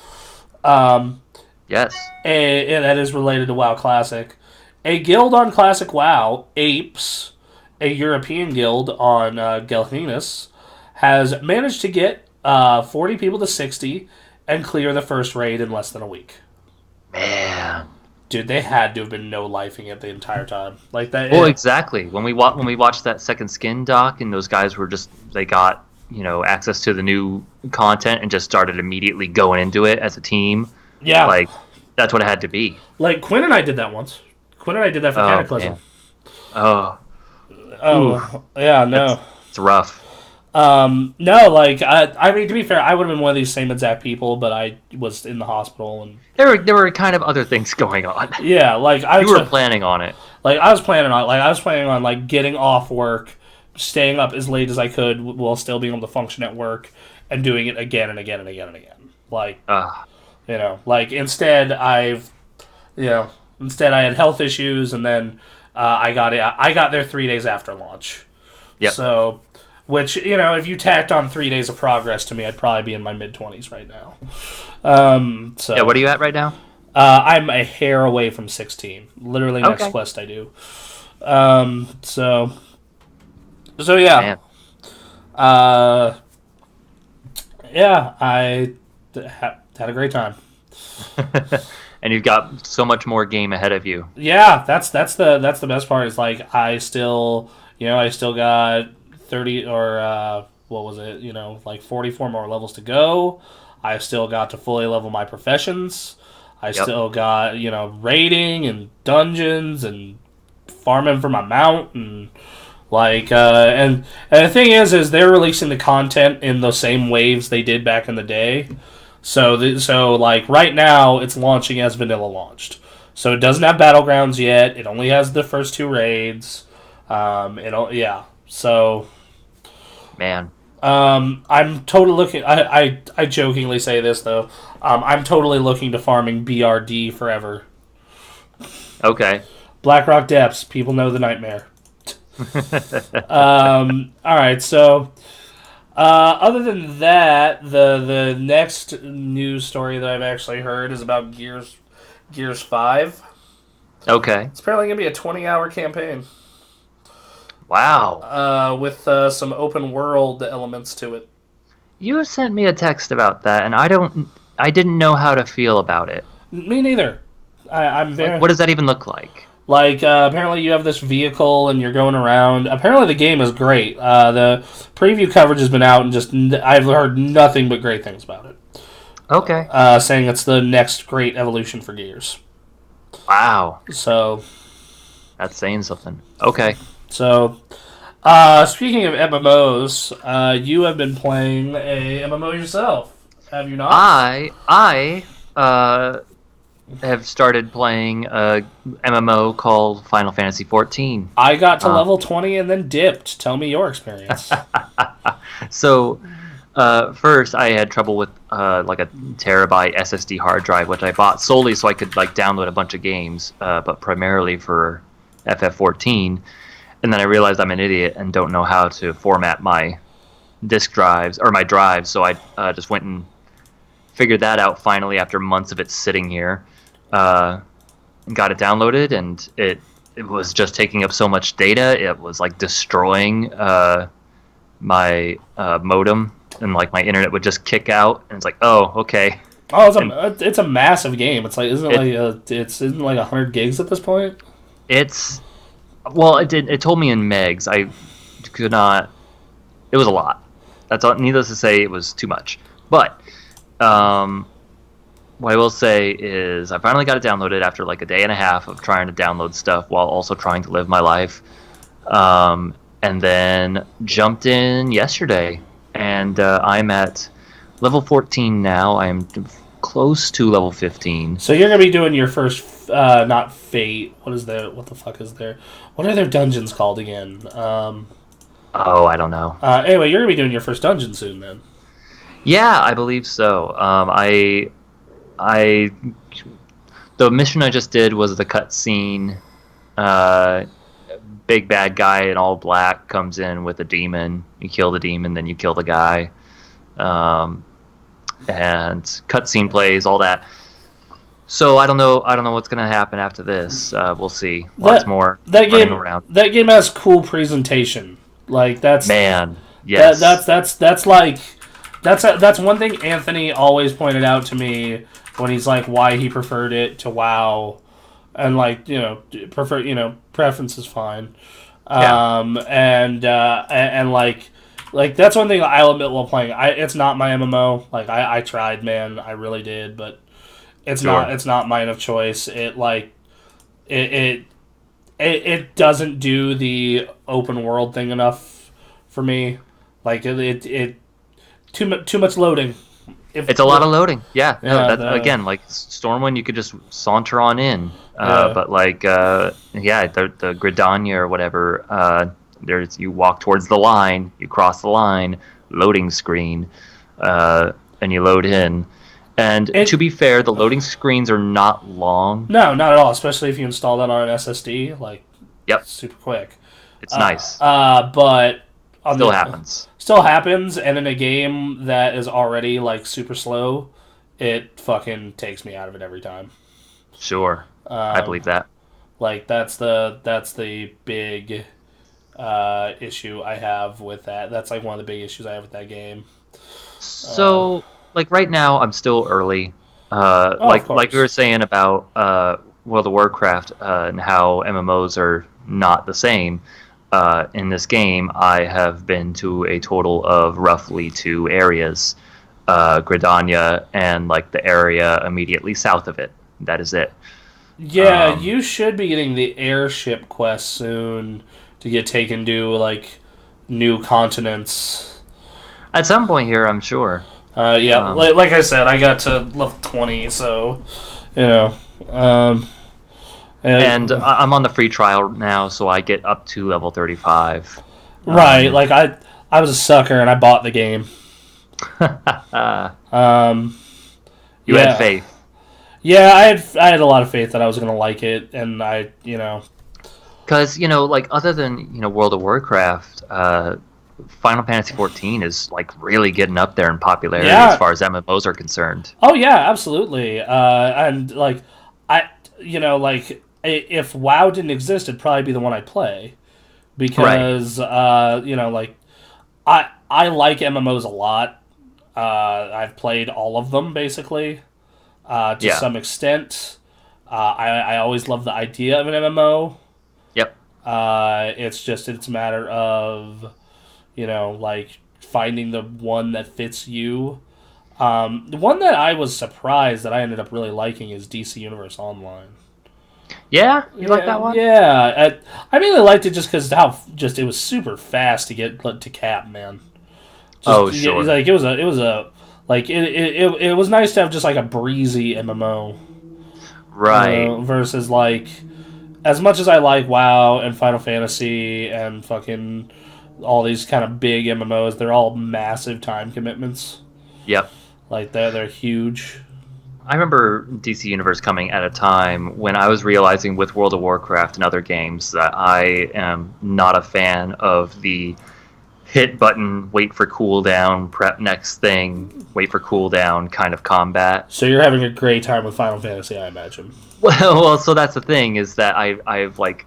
Yes. That is related to WoW Classic. A guild on Classic WoW, Apes, a European guild on Gelhinus, has managed to get 40 people to 60 and clear the first raid in less than a week. Man. Dude, they had to have been no lifing it the entire time. Like that. Well, exactly. When we watched that second skin doc, and those guys were just they got access to the new content and just started immediately going into it as a team. Yeah. Like that's what it had to be. Like Quinn and I did that once. Quinn and I did that for Oh, Cataclysm. man. Oh, Oh, yeah, no. it's rough. No, like I mean, to be fair, I would have been one of these same exact people, but I was in the hospital and There were kind of other things going on. yeah, like I You was were planning on it. I was planning on like getting off work, staying up as late as I could while still being able to function at work, and doing it again and again and again and again. Like like instead I had health issues, and then I got there 3 days after launch. Yep. So. Which, if you tacked on 3 days of progress to me, I'd probably be in my mid-20s right now. So Yeah, what are you at right now? I'm a hair away from 16. Literally next Okay. quest I do. So yeah. Man. Yeah, I had a great time. And you've got so much more game ahead of you. Yeah, that's the best part. Is like I still got 30 or what was it? Like 44 more levels to go. I still got to fully level my professions. I still got raiding and dungeons and farming for my mount and and the thing is they're releasing the content in the same waves they did back in the day. So like right now it's launching as vanilla launched. So it doesn't have battlegrounds yet. It only has the first 2 raids. So Man. I'm totally looking. I jokingly say this though. I'm totally looking to farming BRD forever. Okay. Blackrock Depths. People know the nightmare. All right. So, other than that, the next news story that I've actually heard is about Gears 5. Okay. It's apparently gonna be a 20-hour campaign. Wow. With some open world elements to it. You sent me a text about that, and I didn't know how to feel about it. Me neither. I'm very. What does that even look like? Like, apparently you have this vehicle and you're going around. Apparently the game is great. The preview coverage has been out, and I've heard nothing but great things about it. Okay. Saying it's the next great evolution for Gears. Wow. So. That's saying something. Okay. So, speaking of MMOs, you have been playing a MMO yourself, have you not? I have started playing a MMO called Final Fantasy XIV. I got to level 20 and then dipped. Tell me your experience. So, first I had trouble with like a terabyte SSD hard drive, which I bought solely so I could like download a bunch of games, but primarily for FF14. And then I realized I'm an idiot and don't know how to format my disk drives or my drives, so I just went and figured that out finally after months of it sitting here. got it downloaded, and it was just taking up so much data. It was like destroying my modem, and like my internet would just kick out, and it's like, oh, okay. Oh, And it's a massive game. It's like it isn't it like 100 gigs at this point? it's well, it told me in megs. I could not. It was a lot. That's all. Needless to say, it was too much. But um, what I will say is, I finally got it downloaded after like a day and a half of trying to download stuff while also trying to live my life. And then jumped in yesterday, and I'm at level 14 now. I'm close to level 15. So you're gonna be doing your first, not fate. What is there? What the fuck is there? What are their dungeons called again? Oh, I don't know. Anyway, you're gonna be doing your first dungeon soon, then. Yeah, I believe so. I the mission I just did was the cutscene. Uh, Big bad guy in all black comes in with a demon. You kill the demon, then you kill the guy. Um, and cutscene plays, all that. So I don't know. I don't know what's gonna happen after this. We'll see. Lots more that running game. around. That game has cool presentation. Like Man, yes. That's one thing Anthony always pointed out to me when he's like why he preferred it to WoW, and like preference is fine, Yeah. and like that's one thing I'll admit while playing. It's not my MMO. Like I tried, man, I really did, but Sure. it's not mine of choice. It it doesn't do the open world thing enough for me. Like it too much loading. It's a lot of loading. Yeah. No. Yeah, Again, like Stormwind, you could just saunter on in. Yeah. But like, yeah, the Gridania or whatever. There's you walk towards the line, you cross the line, loading screen, and you load in. And to be fair, the loading screens are not long. No, not at all. Especially if you install that on an SSD, like Yep, super quick. it's nice. But Still happens. Still happens, and in a game that is already like super slow, it fucking takes me out of it every time. Sure, I believe that. Like that's the big issue I have with that. That's like one of the big issues I have with that game. So, like right now, I'm still early. Of Like we course. were saying about World of Warcraft and how MMOs are not the same. In this game, I have been to a total of roughly 2 areas, Gridania and like the area immediately south of it. That is it. Yeah, Um, you should be getting the airship quest soon to get taken to like new continents. at some point here, I'm sure. Yeah, Um, like I said, I got to level 20, so you know. Um, and I'm on the free trial now, so I get up to level 35. right, like I was a sucker and I bought the game. Um, You yeah, had faith. yeah, I had a lot of faith that I was gonna like it, and Because, like, other than, World of Warcraft, Final Fantasy 14 is, like, really getting up there in popularity as yeah, far as MMOs are concerned. oh yeah, absolutely. And like I, if WoW didn't exist, it'd probably be the one I'd play Right. because like I like MMOs a lot. I've played all of them basically to Yeah. some extent. I always love the idea of an MMO. Yep. It's a matter of like finding the one that fits you. The one that I was surprised that I ended up really liking is DC Universe Online. Yeah? You like Yeah, that one? yeah. I mainly liked it just because how just it was super fast to get to cap, man. Oh, It was sure. like it was a like it was nice to have just like a breezy MMO, Right. versus like as much as I like WoW and Final Fantasy and fucking all these kind of big MMOs, they're all massive time commitments. Yep. Like they're huge. I remember DC Universe coming at a time when I was realizing with World of Warcraft and other games that I am not a fan of the hit button, wait for cooldown, prep next thing, wait for cooldown kind of combat. So you're having a great time with Final Fantasy, I imagine. Well, so that's the thing is that I've like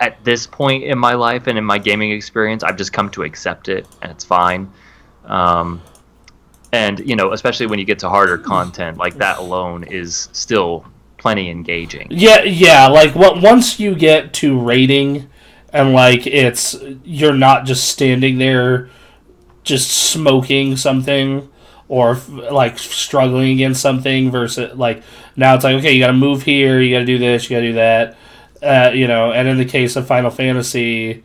at this point in my life and in my gaming experience, I've just come to accept it, and it's fine. Um, and especially when you get to harder content, like that alone is still plenty engaging. Yeah. Like once you get to raiding, and like you're not just standing there, just smoking something, or like struggling against something. Versus like now it's like, okay, you got to move here, you got to do this, you got to do that. And in the case of Final Fantasy's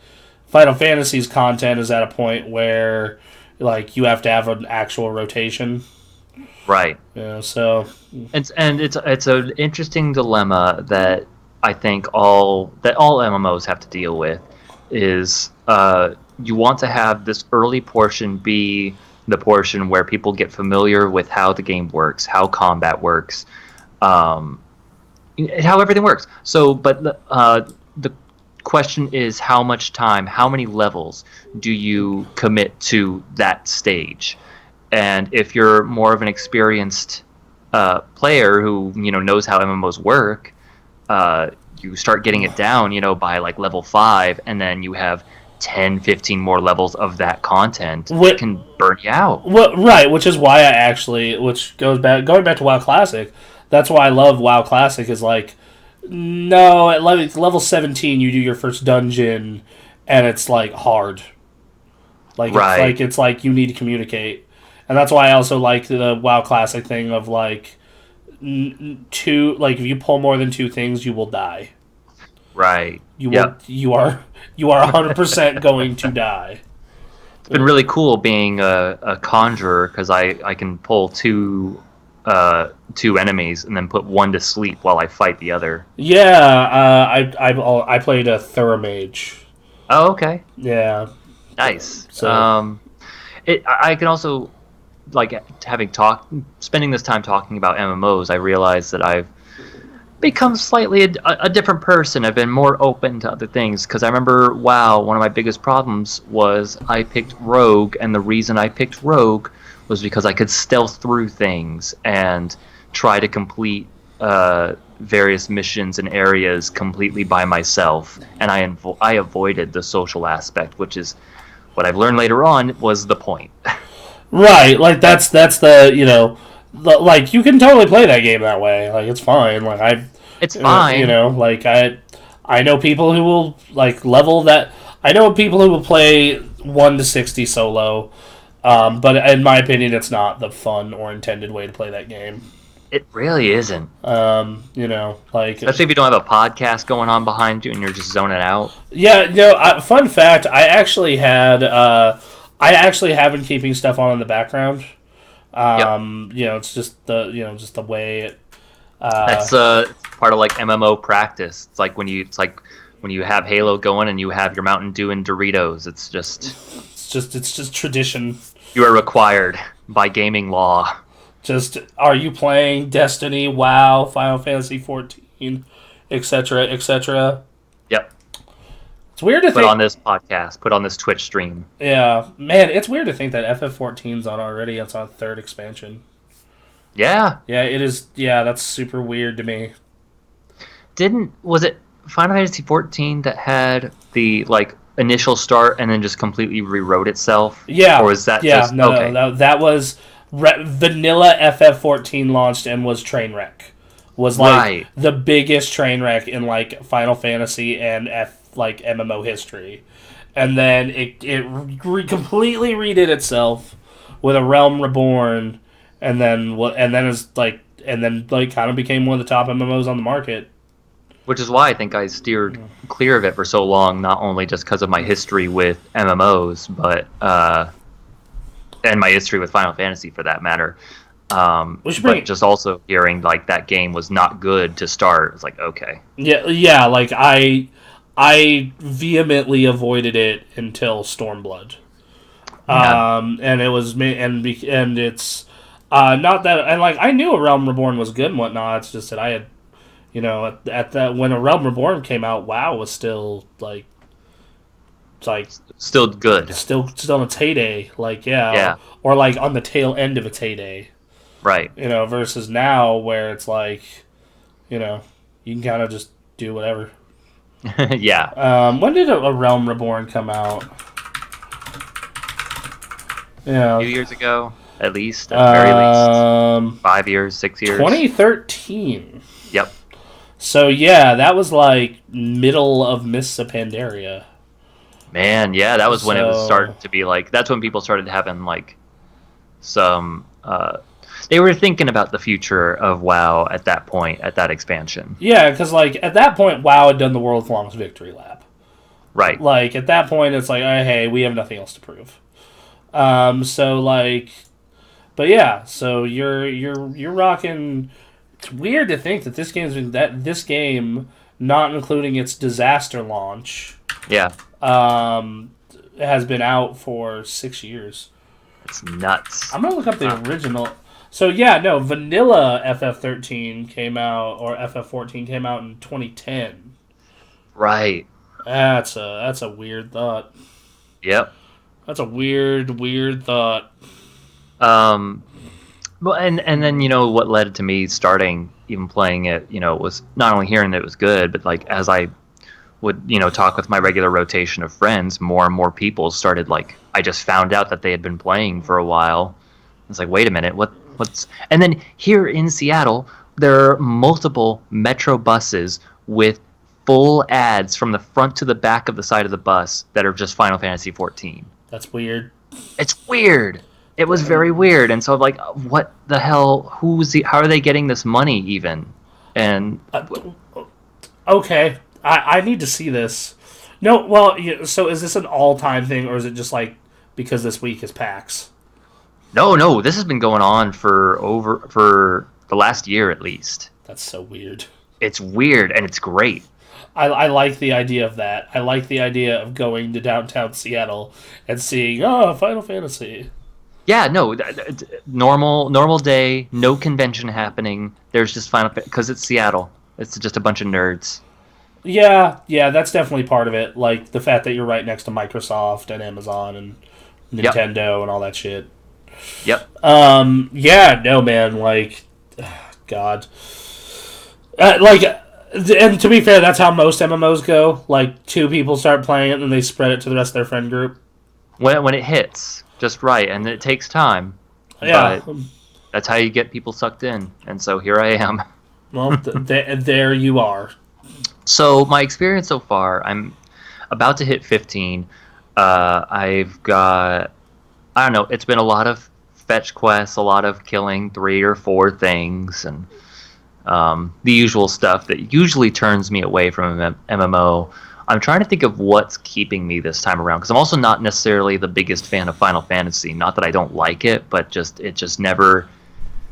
content is at a point where like you have to have an actual rotation. Right. So It's an interesting dilemma that I think all MMOs have to deal with is you want to have this early portion be the portion where people get familiar with how the game works, how combat works, um, how everything works. So, but the question is how much time, how many levels do you commit to that stage? And if you're more of an experienced player who knows how MMOs work, you start getting it down, by like level 5, and then you have 10, 15 more levels of that content. It can burn you out. Right, which is why which goes back going back to WoW Classic. That's why I love WoW Classic. Is like, no, at level 17 you do your first dungeon, and it's like hard. Like right. it's like you need to communicate, and that's why I also like the WoW Classic thing of like two. Like if you pull more than 2 things, you will die. Right. You are 100% going to die. It's been really cool being a conjurer because I can pull two enemies and then put one to sleep while I fight the other. Yeah, I played a Thuramage. Oh, okay. Yeah. Nice. So I can also like spending this time talking about MMOs. I realize that I've become slightly a different person. I've been more open to other things because I remember, wow, one of my biggest problems was I picked Rogue, and the reason I picked Rogue was because I could stealth through things and try to complete various missions and areas completely by myself, and I avoided the social aspect, which is what I've learned later on was the point. right, like that's the like you can totally play that game that way. Like it's fine. Like It's fine. like I know people who will like level that. I know people who will play 1 to 60 solo. But in my opinion, it's not the fun or intended way to play that game. It really isn't. Like Especially if you don't have a podcast going on behind you and you're just zoning out. Yeah, fun fact: I actually have been keeping stuff on in the background. Yep. It's just the way it. That's part of like MMO practice. It's like when you have Halo going and you have your Mountain Dew and Doritos. It's just tradition. You are required by gaming law. Just are you playing Destiny, WoW, Final Fantasy 14, etc., etc. Yep. It's weird to put think on this podcast, put on this Twitch stream. Yeah, man, it's weird to think that FF14's on already. It's on 3rd expansion. Yeah. Yeah, it is. Yeah, that's super weird to me. Was it Final Fantasy 14 that had the like initial start and then just completely rewrote itself? Yeah. Or was that just no, that was vanilla FF14 launched and was Trainwreck. Was like the biggest Trainwreck in like Final Fantasy and MMO history. And then it completely redid itself with a Realm Reborn, and then kind of became one of the top MMOs on the market. Which is why I think I steered clear of it for so long, not only just because of my history with MMOs, but and my history with Final Fantasy for that matter. But just also hearing like that game was not good to start. It's like, okay. Yeah, like I vehemently avoided it until Stormblood. Yeah. And it was and it's not that, and like I knew A Realm Reborn was good and whatnot. It's just that I had, at that when A Realm Reborn came out, WoW was still like like Still good. still in its heyday. Like Yeah. or like on the tail end of its heyday. Right. Versus now where it's like, you know, you can kind of just do whatever. Yeah. When did a Realm Reborn come out? A few years ago, at least, at the very least. 5 years, 6 years. 2013. Yep. So yeah, that was like middle of Mists of Pandaria. Man, yeah, that was when it was starting to be like. That's when people started having like some. They were thinking about the future of WoW at that point, at that expansion. Yeah, because like at that point, WoW had done the world's longest victory lap. Right. Like at that point, it's like, oh, hey, we have nothing else to prove. So like, but yeah, so you're rocking. It's weird to think that this game, not including its disaster launch, Yeah. has been out for 6 years. It's nuts. I'm gonna look up the original. So yeah, no, vanilla FF13 came out, or FF14 came out in 2010. Right. That's a weird thought. Yep. That's a weird thought. Well, and then what led to me starting even playing it, was not only hearing that it was good, but like as I would talk with my regular rotation of friends, more and more people started like I just found out that they had been playing for a while. It's like, wait a minute, what's and then here in Seattle there are multiple metro buses with full ads from the front to the back of the side of the bus that are just Final Fantasy 14. That's weird. It's weird. It was very weird, and so I'm like, what the hell? How are they getting this money even? And okay, I need to see this. No, well, so is this an all-time thing, or is it just like because this week is PAX? No, this has been going on for the last year at least. That's so weird. It's weird, and it's great. I like the idea of that. I like the idea of going to downtown Seattle and seeing Final Fantasy. Yeah, no, normal day, no convention happening. There's just Final Fantasy because it's Seattle. It's just a bunch of nerds. Yeah, that's definitely part of it. Like the fact that you're right next to Microsoft and Amazon and Nintendo and all that shit. Yep. Yeah, no, man. Like, God. And to be fair, that's how most MMOs go. Like, 2 people start playing it, and then they spread it to the rest of their friend group. When it hits just right, and it takes time. Yeah. But that's how you get people sucked in, and so here I am. Well, there you are. So my experience so far, I'm about to hit 15. I've got, I don't know, it's been a lot of fetch quests, a lot of killing 3 or 4 things, and the usual stuff that usually turns me away from an MMO. I'm trying to think of what's keeping me this time around, because I'm also not necessarily the biggest fan of Final Fantasy. Not that I don't like it, but it just never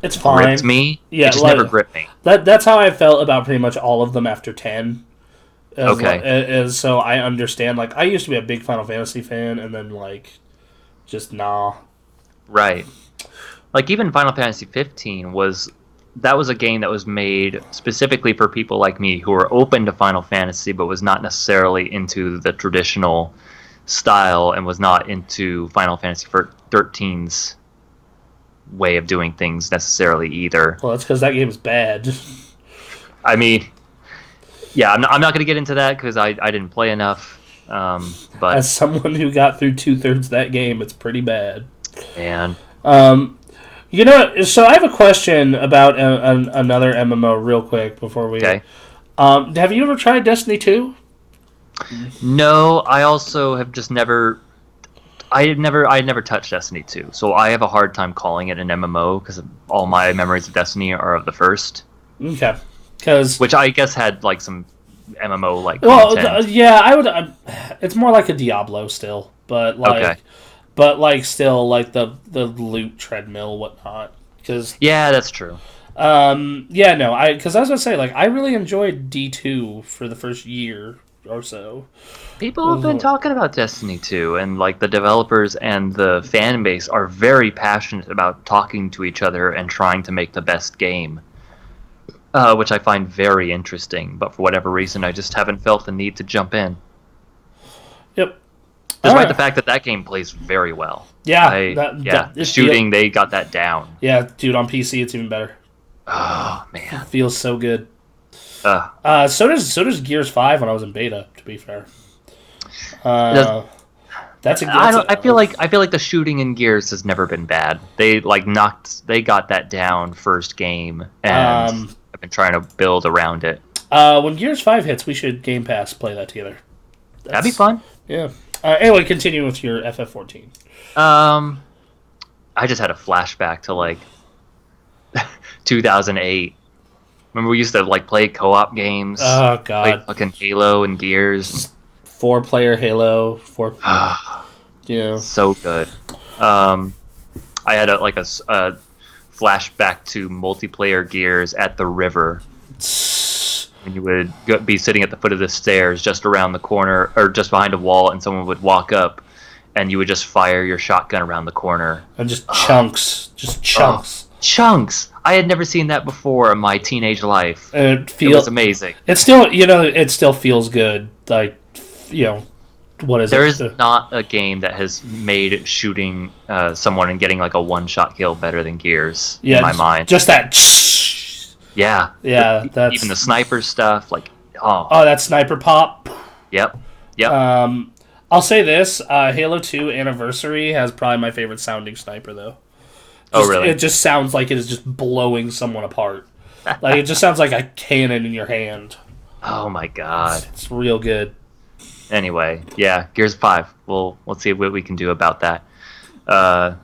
gripped me. Yeah, it just never gripped me. That's how I felt about pretty much all of them after 10. Okay. So I understand. Like, I used to be a big Final Fantasy fan, and then, like, just nah. Right. Like, even Final Fantasy 15 was a game that was made specifically for people like me who were open to Final Fantasy but was not necessarily into the traditional style and was not into Final Fantasy 13's way of doing things necessarily either. Well, that's because that game is bad. I mean, yeah, I'm not going to get into that because I didn't play enough. But as someone who got through 2/3 of that game, it's pretty bad. Man. So I have a question about another MMO real quick before we... Okay. Have you ever tried Destiny 2? No, I also have just never... I had never touched Destiny 2, so I have a hard time calling it an MMO because all my memories of Destiny are of the first. Okay. Which I guess had like some MMO like content. Yeah, I would... it's more like a Diablo still, but like... Okay. But, like, still, like, the loot treadmill, whatnot. Yeah, that's true. Yeah, no, because I was going to say, like, I really enjoyed D2 for the first year or so. People have been talking about Destiny 2, and, like, the developers and the fan base are very passionate about talking to each other and trying to make the best game. Which I find very interesting, but for whatever reason, I just haven't felt the need to jump in. Yep. Despite the fact that game plays very well. Yeah, The shooting, they got that down. Yeah, dude, on PC it's even better. Oh man, it feels so good. So does Gears 5 when I was in beta. To be fair, I feel like the shooting in Gears has never been bad. They got that down first game, and I've been trying to build around it. When Gears 5 hits, we should Game Pass play that together. That'd be fun. Yeah. Anyway, continue with your FF14. I just had a flashback to like 2008. Remember we used to like play co-op games? Oh god. Play fucking Halo and Gears. 4-player Halo. Yeah. So good. I had a flashback to multiplayer Gears at the river. And you would be sitting at the foot of the stairs just around the corner or just behind a wall, and someone would walk up and you would just fire your shotgun around the corner. And just chunks. Just chunks. Chunks! I had never seen that before in my teenage life. And it was amazing. It still feels good. Like, what is it? There is not a game that has made shooting someone and getting like a one-shot kill better than Gears in my mind. Just that. Yeah. Yeah. That's even the sniper stuff. Like, that sniper pop. Yep. I'll say this: Halo 2 Anniversary has probably my favorite sounding sniper, though. Really? It just sounds like it is just blowing someone apart. Like, it just sounds like a cannon in your hand. Oh my god. It's real good. Anyway, yeah, Gears 5. Let's see what we can do about that. I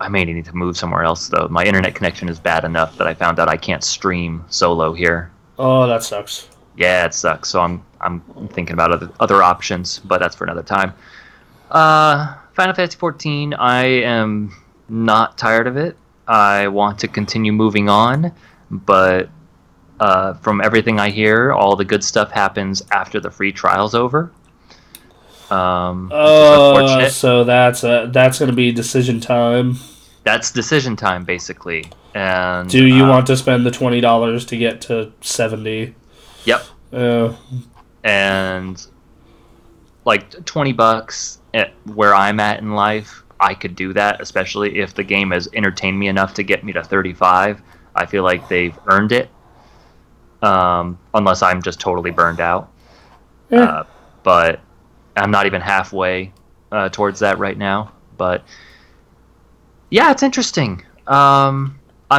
may need to move somewhere else, though. My internet connection is bad enough that I found out I can't stream solo here. Oh, that sucks. Yeah, it sucks. So I'm thinking about other options, but that's for another time. Final Fantasy 14, I am not tired of it. I want to continue moving on, but from everything I hear, all the good stuff happens after the free trial's over. So that's going to be decision time. That's decision time, basically. And do you want to spend the $20 to get to 70? Yep. And like $20 at where I'm at in life, I could do that, especially if the game has entertained me enough to get me to 35. I feel like they've earned it. Unless I'm just totally burned out. Yeah. But I'm not even halfway towards that right now. But yeah, it's interesting. I'm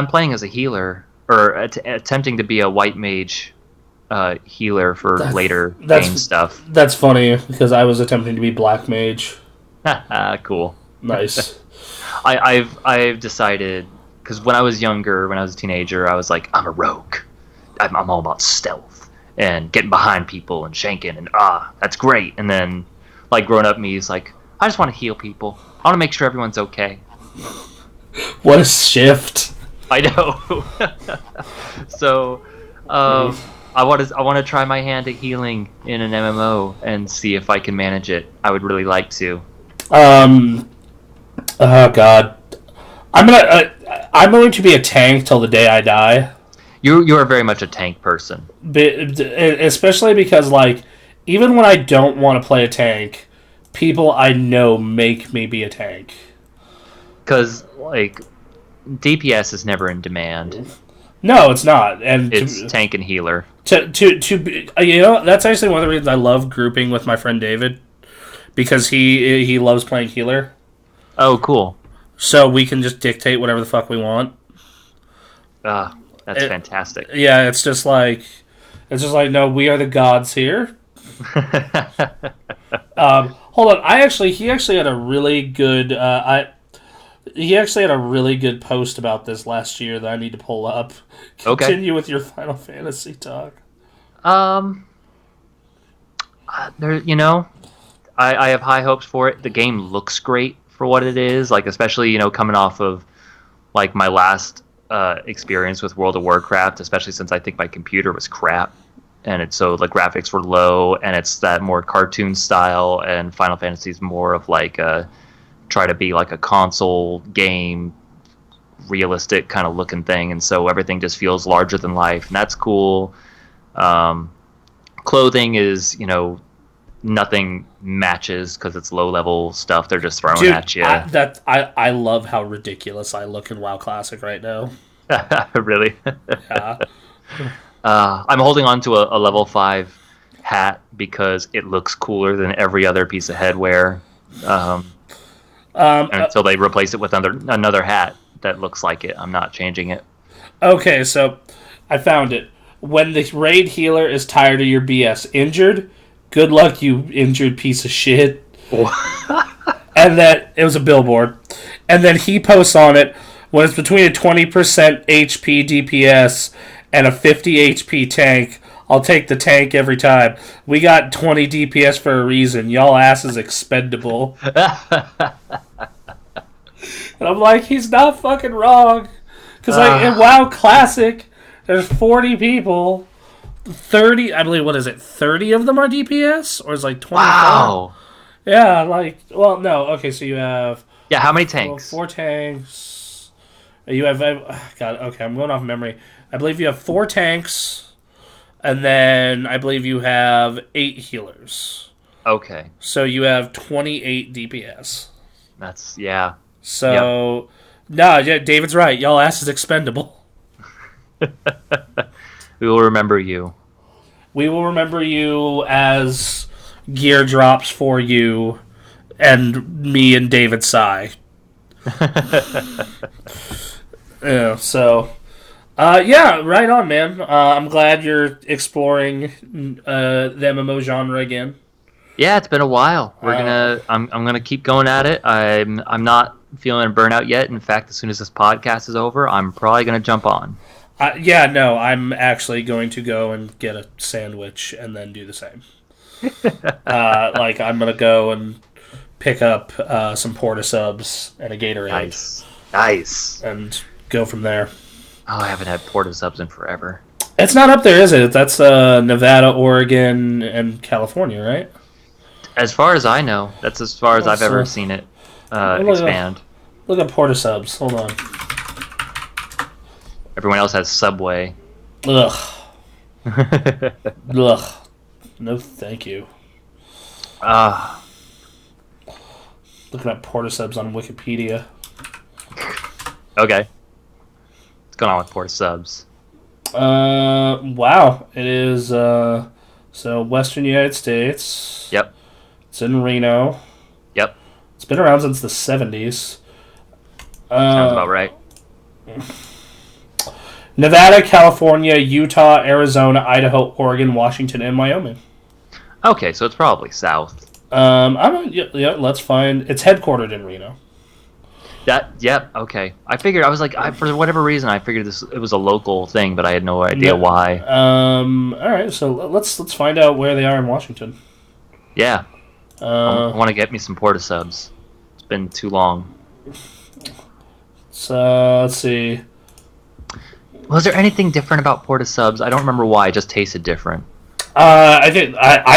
playing as a healer, or attempting to be a white mage healer for later game stuff. That's funny, because I was attempting to be black mage. Cool. Nice. I've decided, because when I was younger, when I was a teenager, I was like, I'm a rogue. I'm all about stealth and getting behind people and shanking, and that's great. And then, like, grown up me is like, I just want to heal people. I want to make sure everyone's okay. What a shift! I know. So, I want to try my hand at healing in an MMO and see if I can manage it. I would really like to. Oh god, I'm going to be a tank till the day I die. You are very much a tank person. Especially because, like, even when I don't want to play a tank, people I know make me be a tank. Because, like, DPS is never in demand. No, it's not. And it's tank and healer. That's actually one of the reasons I love grouping with my friend David, because he loves playing healer. Oh, cool. So we can just dictate whatever the fuck we want. That's fantastic. Yeah, it's just like, no, we are the gods here. Hold on, he actually had a really good post about this last year that I need to pull up. Continue with your Final Fantasy talk. I have high hopes for it. The game looks great for what it is, like, especially, coming off of, like, my last experience with World of Warcraft, especially since I think my computer was crap, and the graphics were low, and it's that more cartoon style, and Final Fantasy is more of like try to be like a console game, realistic kind of looking thing, and so everything just feels larger than life, and that's cool. Clothing is, nothing matches because it's low level stuff they're just throwing Dude, at you. I love how ridiculous I look in WoW Classic right now. Really? Yeah. I'm holding on to a level 5 hat because it looks cooler than every other piece of headwear. Um, And uh, until they replace it with another hat that looks like it, I'm not changing it. okay, so I found it. When the raid healer is tired of your BS, injured. Good luck, you injured piece of shit. And then it was a billboard, and then he posts on it when it's between a 20% HP DPS and a 50 HP tank. I'll take the tank every time. We got 20 DPS for a reason. Y'all ass is expendable. And I'm like, he's not fucking wrong. Because, like, in WoW Classic, there's 40 people. 30, I believe, what is it? 30 of them are DPS? Or is it like 24? Wow. Yeah, like, well, no. Okay, so you have Yeah, how many tanks? 4 tanks. You have, God, okay, I'm going off memory. I believe you have 4 tanks. And then I believe you have 8 healers. Okay. So you have 28 DPS. That's, yeah. So, no, yeah, David's right. Y'all ass is expendable. We will remember you. We will remember you as gear drops for you and me and David Sigh. Yeah, so, yeah, right on, man. I'm glad you're exploring the MMO genre again. Yeah, it's been a while. I'm gonna keep going at it. I'm not feeling burnout yet. In fact, as soon as this podcast is over, I'm probably gonna jump on. Yeah, no, I'm actually going to go and get a sandwich and then do the same. Like, I'm going to go and pick up some Porta subs and a Gatorade. Nice. And go from there. Oh, I haven't had Porta subs in forever. It's not up there, is it? That's Nevada, Oregon, and California, right? As far as I know, that's as far as I've ever seen it expand. Look at Porta subs. Hold on. Everyone else has Subway. Ugh. Ugh. No, thank you. Looking at Porta subs on Wikipedia. Okay. What's going on with Porta subs? Wow. It is, so Western United States. Yep. It's in Reno. Yep. It's been around since the 70s. Sounds about right. Nevada, California, Utah, Arizona, Idaho, Oregon, Washington, and Wyoming. Okay, so it's probably south. Yeah, let's find. It's headquartered in Reno. Yep. Okay. I figured. I was like, for whatever reason, I figured it was a local thing, but I had no idea why. All right. So let's find out where they are in Washington. Yeah. I want to get me some Porta subs. It's been too long. So let's see. Was there anything different about Porta subs? I don't remember why. It just tasted different. I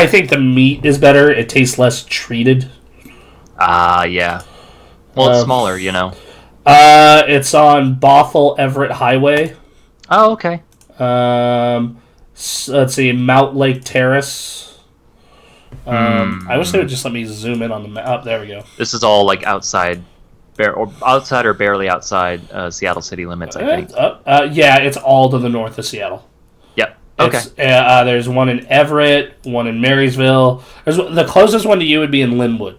think the meat is better. It tastes less treated. Yeah. Well, it's smaller, you know. It's on Bothell Everett Highway. Oh, okay. Let's see, Mount Lake Terrace. I wish they would just let me zoom in on the map. There we go. This is all like outside or barely outside Seattle city limits, I think. Yeah, it's all to the north of Seattle. Yep. Okay. There's one in Everett, one in Marysville. The closest one to you would be in Linwood.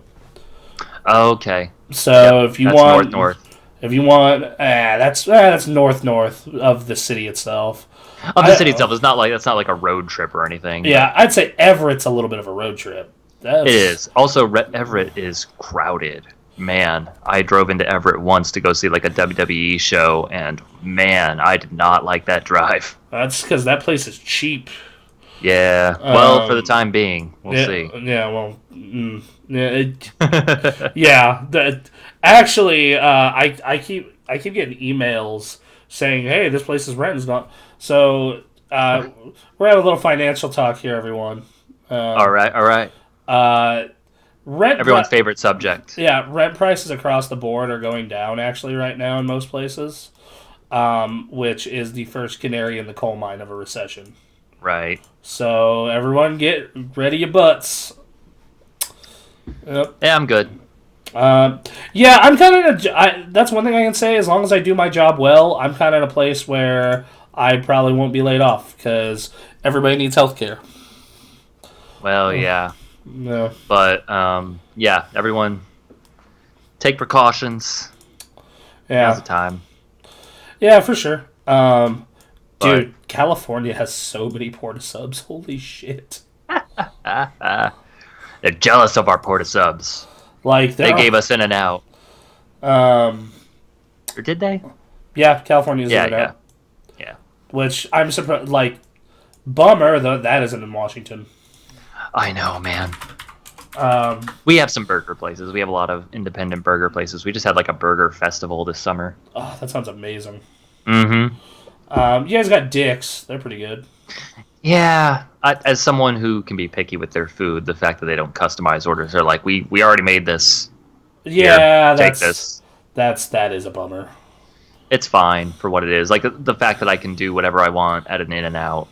Okay. So if you want north. If you want, that's north of the city itself. Of the city itself, that's not like a road trip or anything. Yeah, I'd say Everett's a little bit of a road trip. It is. Also, Everett is crowded. Man, I drove into Everett once to go see like a WWE show, and man, I did not like that drive. That's because that place is cheap. Yeah. Well, for the time being, we'll see. Yeah. Well. Yeah. Actually, I keep getting emails saying, "Hey, this place's rent is gone." So we're having a little financial talk here, everyone. All right. Everyone's favorite subject. Yeah, rent prices across the board are going down actually right now in most places, which is the first canary in the coal mine of a recession. Right. So everyone get ready your butts. Yep. Yeah, I'm good. Yeah, I'm kind of. That's one thing I can say. As long as I do my job well, I'm kind of in a place where I probably won't be laid off because everybody needs healthcare. Well, yeah, No. but yeah, everyone take precautions. Now's Yeah. the time. Yeah, for sure. But Dude, California has so many porta subs. Holy shit! they're jealous of our porta subs. Like They there gave us In-N-Out, are. or did they? Yeah, California's in Yeah, and yeah, out. yeah. Which I'm surprised. Like, bummer though that isn't in Washington. I know, man. Um, We have some burger places. We have a lot of independent burger places. We just had like a burger festival this summer. oh, that sounds amazing. Mm-hmm. You guys got Dick's. They're pretty good. Yeah, as someone who can be picky with their food, the fact that they don't customize orders, they're like, we already made this. Here, Yeah, take this. that is a bummer. It's fine for what it is. Like the fact that I can do whatever I want at an In-N-Out,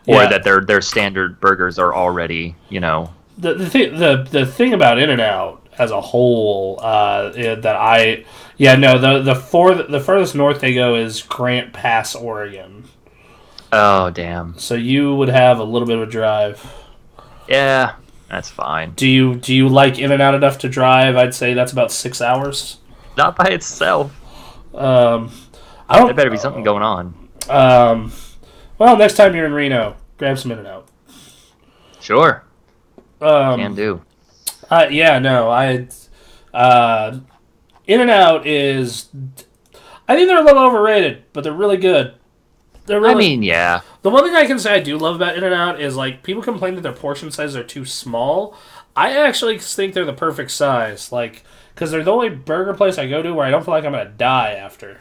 or Yeah. that their standard burgers are already, The thing about In and Out as a whole that I yeah no the furthest north they go is Grant Pass, Oregon. Oh damn. So you would have a little bit of a drive. Yeah, that's fine. Do you like In and Out enough to drive? I'd say that's about 6 hours. Not by itself. Um, I There don't. better be something going on. Um, well, next time you're in Reno, grab some In and Out. Sure, can Um, do. yeah, no, In and Out is. I think they're a little overrated, but they're really good. They're really. I mean, yeah. The one thing I can say I do love about In and Out is like people complain that their portion sizes are too small. I actually think they're the perfect size, like because they're the only burger place I go to where I don't feel like I'm gonna die after.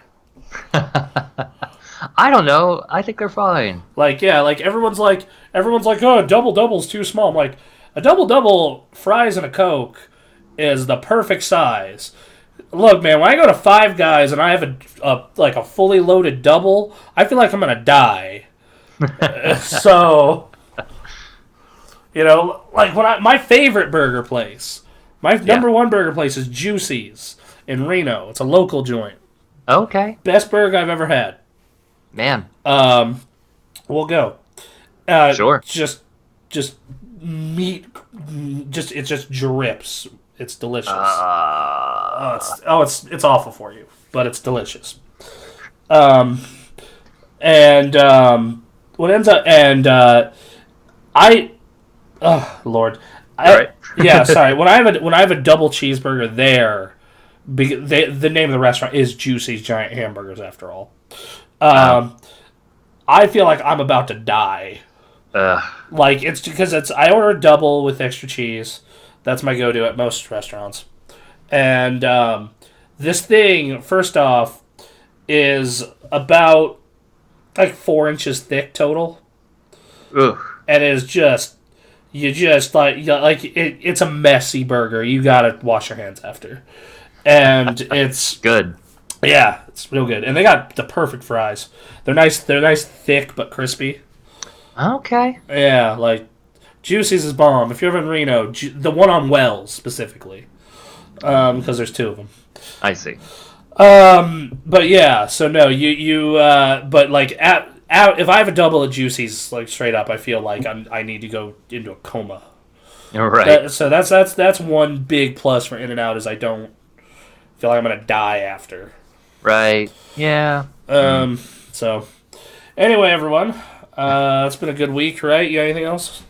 I don't know. I think they're fine. Like yeah, like everyone's like, oh, double double's too small. I'm like, a double double fries and a Coke is the perfect size. Look, man, when I go to Five Guys and I have a fully loaded double, I feel like I'm gonna die. So, like my favorite burger place, my number one burger place is Juicy's in Reno. It's a local joint. Okay, Best burger I've ever had. man. We'll go. Sure. Just meat. It just drips. It's delicious. It's awful for you, but it's delicious. And what ends up I oh Lord, Right. yeah, sorry. When I have a double cheeseburger there, the name of the restaurant is Juicy's Giant Hamburgers. After all, I feel like I'm about to die. Like it's because I order a double with extra cheese. That's my go-to at most restaurants. And this thing, first off, is about like 4 inches thick total, Ugh. and it is just it's a messy burger. You gotta wash your hands after, and it's Good. yeah, it's real good. And they got the perfect fries. They're nice. They're nice, thick but crispy. Okay. Yeah, like Juicy's is bomb. If you're ever in Reno, the one on Wells specifically, because there's two of them. I see. But yeah, so no, but like if I have a double at Juicy's, like straight up, I feel like I need to go into a coma. All right. So that's one big plus for In-N-Out is I don't feel like I'm gonna die after. Right. Yeah. So anyway, everyone, it's been a good week, right? You got anything else?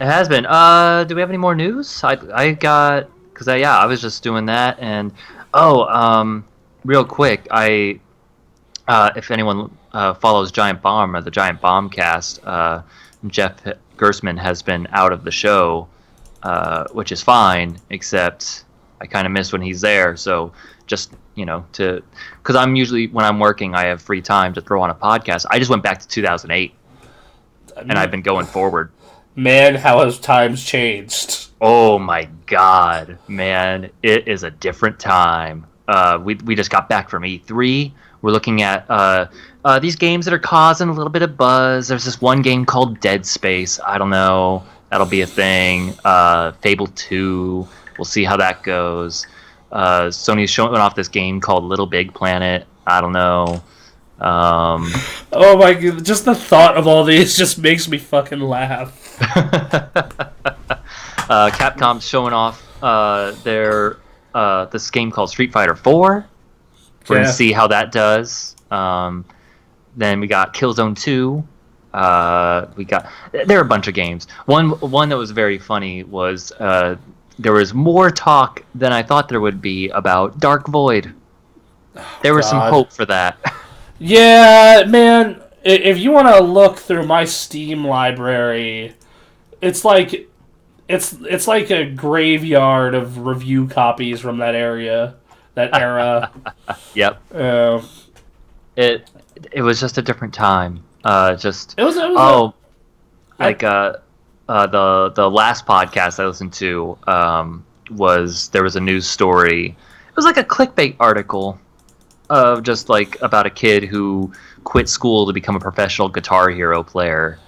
It has been. Do we have any more news? I got because I was just doing that and real quick if anyone follows Giant Bomb or the Giant Bombcast, Jeff Gersman has been out of the show, which is fine. Except I kind of miss when he's there. So just because I'm usually when I'm working, I have free time to throw on a podcast. I just went back to 2008, and I've been going forward. Man, how has times changed? Oh my God, man! It is a different time. We just got back from E3. We're looking at these games that are causing a little bit of buzz. There's this one game called Dead Space. I don't know. That'll be a thing. Fable 2. We'll see how that goes. Sony's showing off this game called Little Big Planet. I don't know. Oh my god! Just the thought of all these just makes me fucking laugh. Capcom's showing off this game called Street Fighter 4. We're gonna see how that does. Then we got Killzone 2. There are a bunch of games. One that was very funny was there was more talk than I thought there would be about Dark Void. There was some hope for that. Yeah, man. If you want to look through my Steam library, it's like a graveyard of review copies from that era. Yep. It was just a different time. The last podcast I listened to there was a news story. It was like a clickbait article of just like about a kid who quit school to become a professional Guitar Hero player,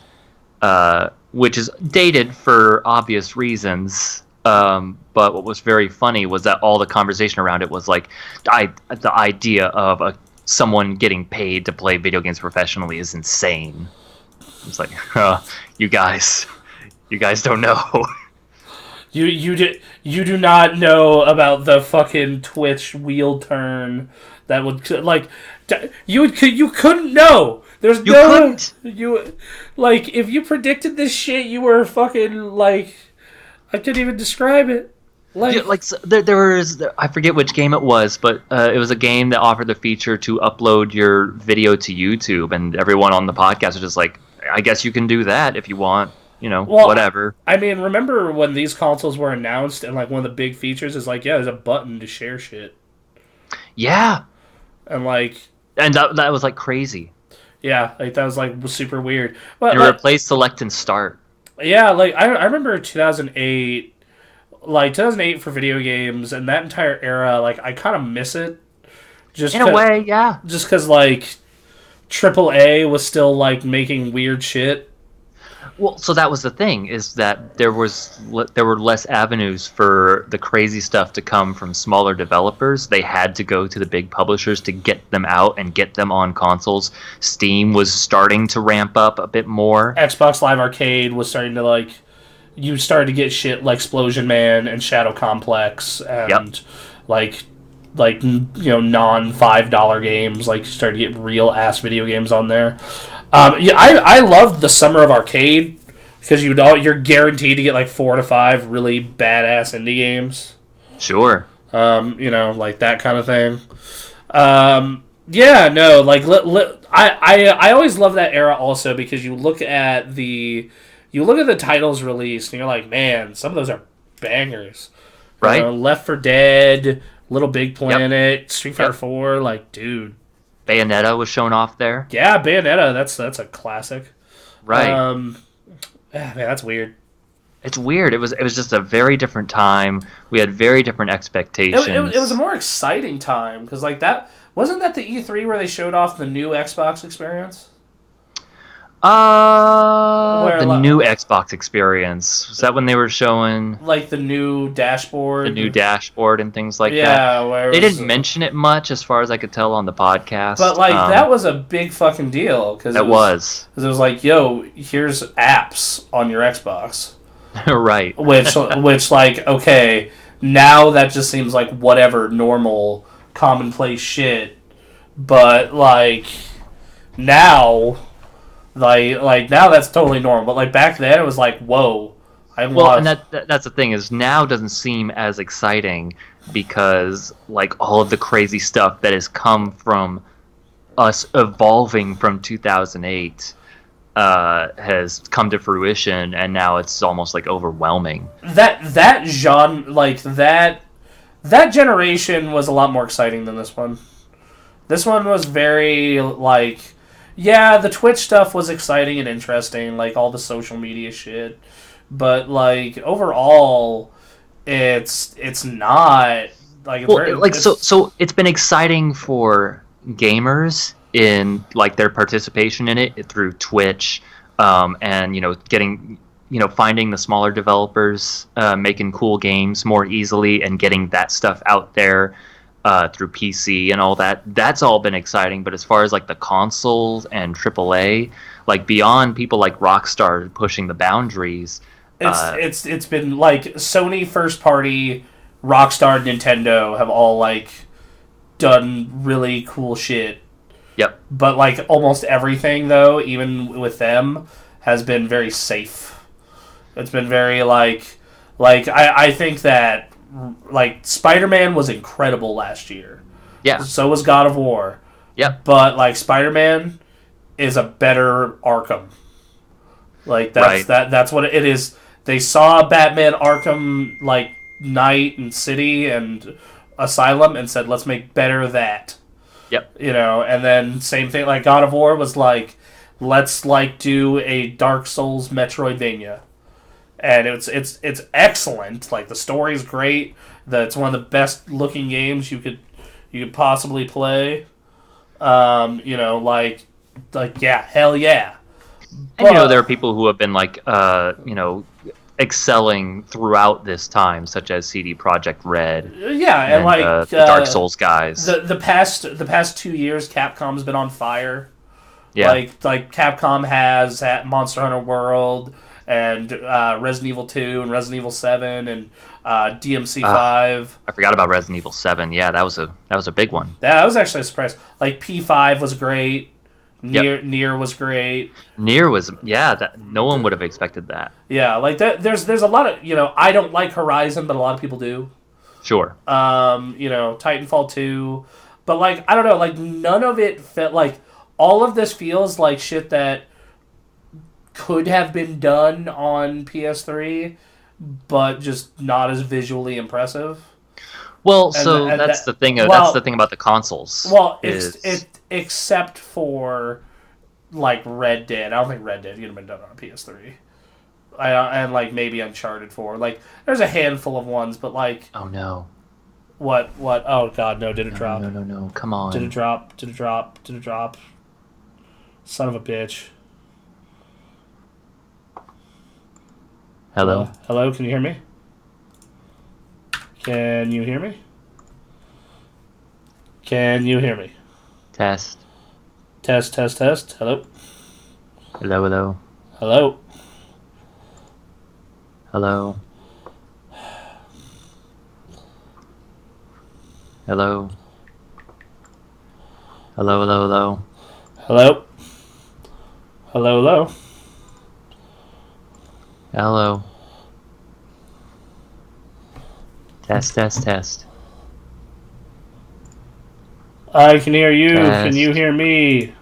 which is dated for obvious reasons. But what was very funny was that all the conversation around it was like the idea of someone getting paid to play video games professionally is insane. It's like, you guys don't know. You do not know about the fucking Twitch wheel turn that would you couldn't know. There's if you predicted this shit, you were fucking like, I couldn't even describe it. There was, I forget which game it was, but it was a game that offered the feature to upload your video to YouTube, and everyone on the podcast was just like, I guess you can do that if you want, whatever. I mean, remember when these consoles were announced, and like one of the big features is like, yeah, there's a button to share shit. Yeah. And that was like crazy. Yeah, like that was like super weird. But it replaced select and start. Yeah, like I remember 2008. Like 2008 for video games and that entire era, like I kind of miss it. Just in a way, yeah. Just because like AAA was still like making weird shit. Well, so that was the thing, is that there were less avenues for the crazy stuff to come from smaller developers. They had to go to the big publishers to get them out and get them on consoles. Steam was starting to ramp up a bit more. Xbox Live Arcade was starting to you started to get shit like Explosion Man and Shadow Complex and non $5 games, like started to get real ass video games on there. I loved the Summer of Arcade because you're guaranteed to get like 4 to 5 really badass indie games. Sure. Like that kind of thing. I always love that era also because you look at the titles released and you're like, man, some of those are bangers. Right. Left 4 Dead, Little Big Planet, Street Fighter 4, like, dude. Bayonetta was shown off there. Yeah, Bayonetta, that's a classic. Right. Man, that's weird. It's weird. It was just a very different time. We had very different expectations. It was a more exciting time because wasn't that the E3 where they showed off the new Xbox experience? New Xbox experience. Was that when they were showing like the new dashboard? The new dashboard and things like that. Yeah, they didn't mention it much as far as I could tell on the podcast. But that was a big fucking deal because it was like, yo, here's apps on your Xbox. Right. Which okay, now that just seems like whatever normal commonplace shit. But now now that's totally normal, but back then it was like, whoa. And that's the thing, is now doesn't seem as exciting because all of the crazy stuff that has come from us evolving from 2008 has come to fruition, and now it's almost overwhelming. That genre, that generation was a lot more exciting than this one. This one was very yeah, the Twitch stuff was exciting and interesting, all the social media shit. But overall, it's not so it's been exciting for gamers in their participation in it through Twitch, and getting finding the smaller developers making cool games more easily and getting that stuff out there through PC and all that. That's all been exciting. But as far as like the consoles and AAA, like beyond people like Rockstar pushing the boundaries, It's been like Sony first party, Rockstar, Nintendo have all like done really cool shit. yep, But like almost everything though, even with them, has been very safe. It's been very I think that like Spider-Man was incredible last year. yeah, So was God of War. yep, But like Spider-Man is a better Arkham. Like right, that's what it is. They saw Batman Arkham like Knight and City and Asylum and said, "Let's make better that." yep, And then same thing like God of War was like, "Let's like do a Dark Souls Metroidvania." And it's excellent. Like the story's great. It's one of the best looking games you could possibly play. Yeah, hell yeah. and But there are people who have been like excelling throughout this time, such as CD Projekt Red yeah, and and like the Dark Souls guys. the past 2 years, Capcom's been on fire. Yeah, Like Capcom has at Monster Hunter World and Resident Evil 2 and Resident Evil 7 and DMC 5. I forgot about Resident Evil 7. Yeah, that was a big one. That was actually a surprise. Like P5 was great. Yep. Nier was great. Nier was, yeah, that no one would have expected that. Yeah, like that. There's a lot of I don't like Horizon, but a lot of people do. Sure. Titanfall 2, but like I don't know, like none of it felt like all of this feels like shit that could have been done on PS3, but just not as visually impressive. Well, And, so and that's that, the thing. well, That's the thing about the consoles. Well, Is except for like Red Dead. I don't think Red Dead could have been done on a PS3. And like maybe Uncharted 4. Like there's a handful of ones, but like oh no, what? Oh god, no! Did it drop? no! Come on. Did it drop? Did it drop? Did it drop? Son of a bitch! Hello. Hello, can you hear me? Can you hear me? Can you hear me? Test. Test, test, test. Hello? Hello. Hello. Hello? Hello. Hello. Hello. Hello. Hello. Hello? Hello, hello? Hello. Test. Test. Test. I can hear you. Test. Can you hear me?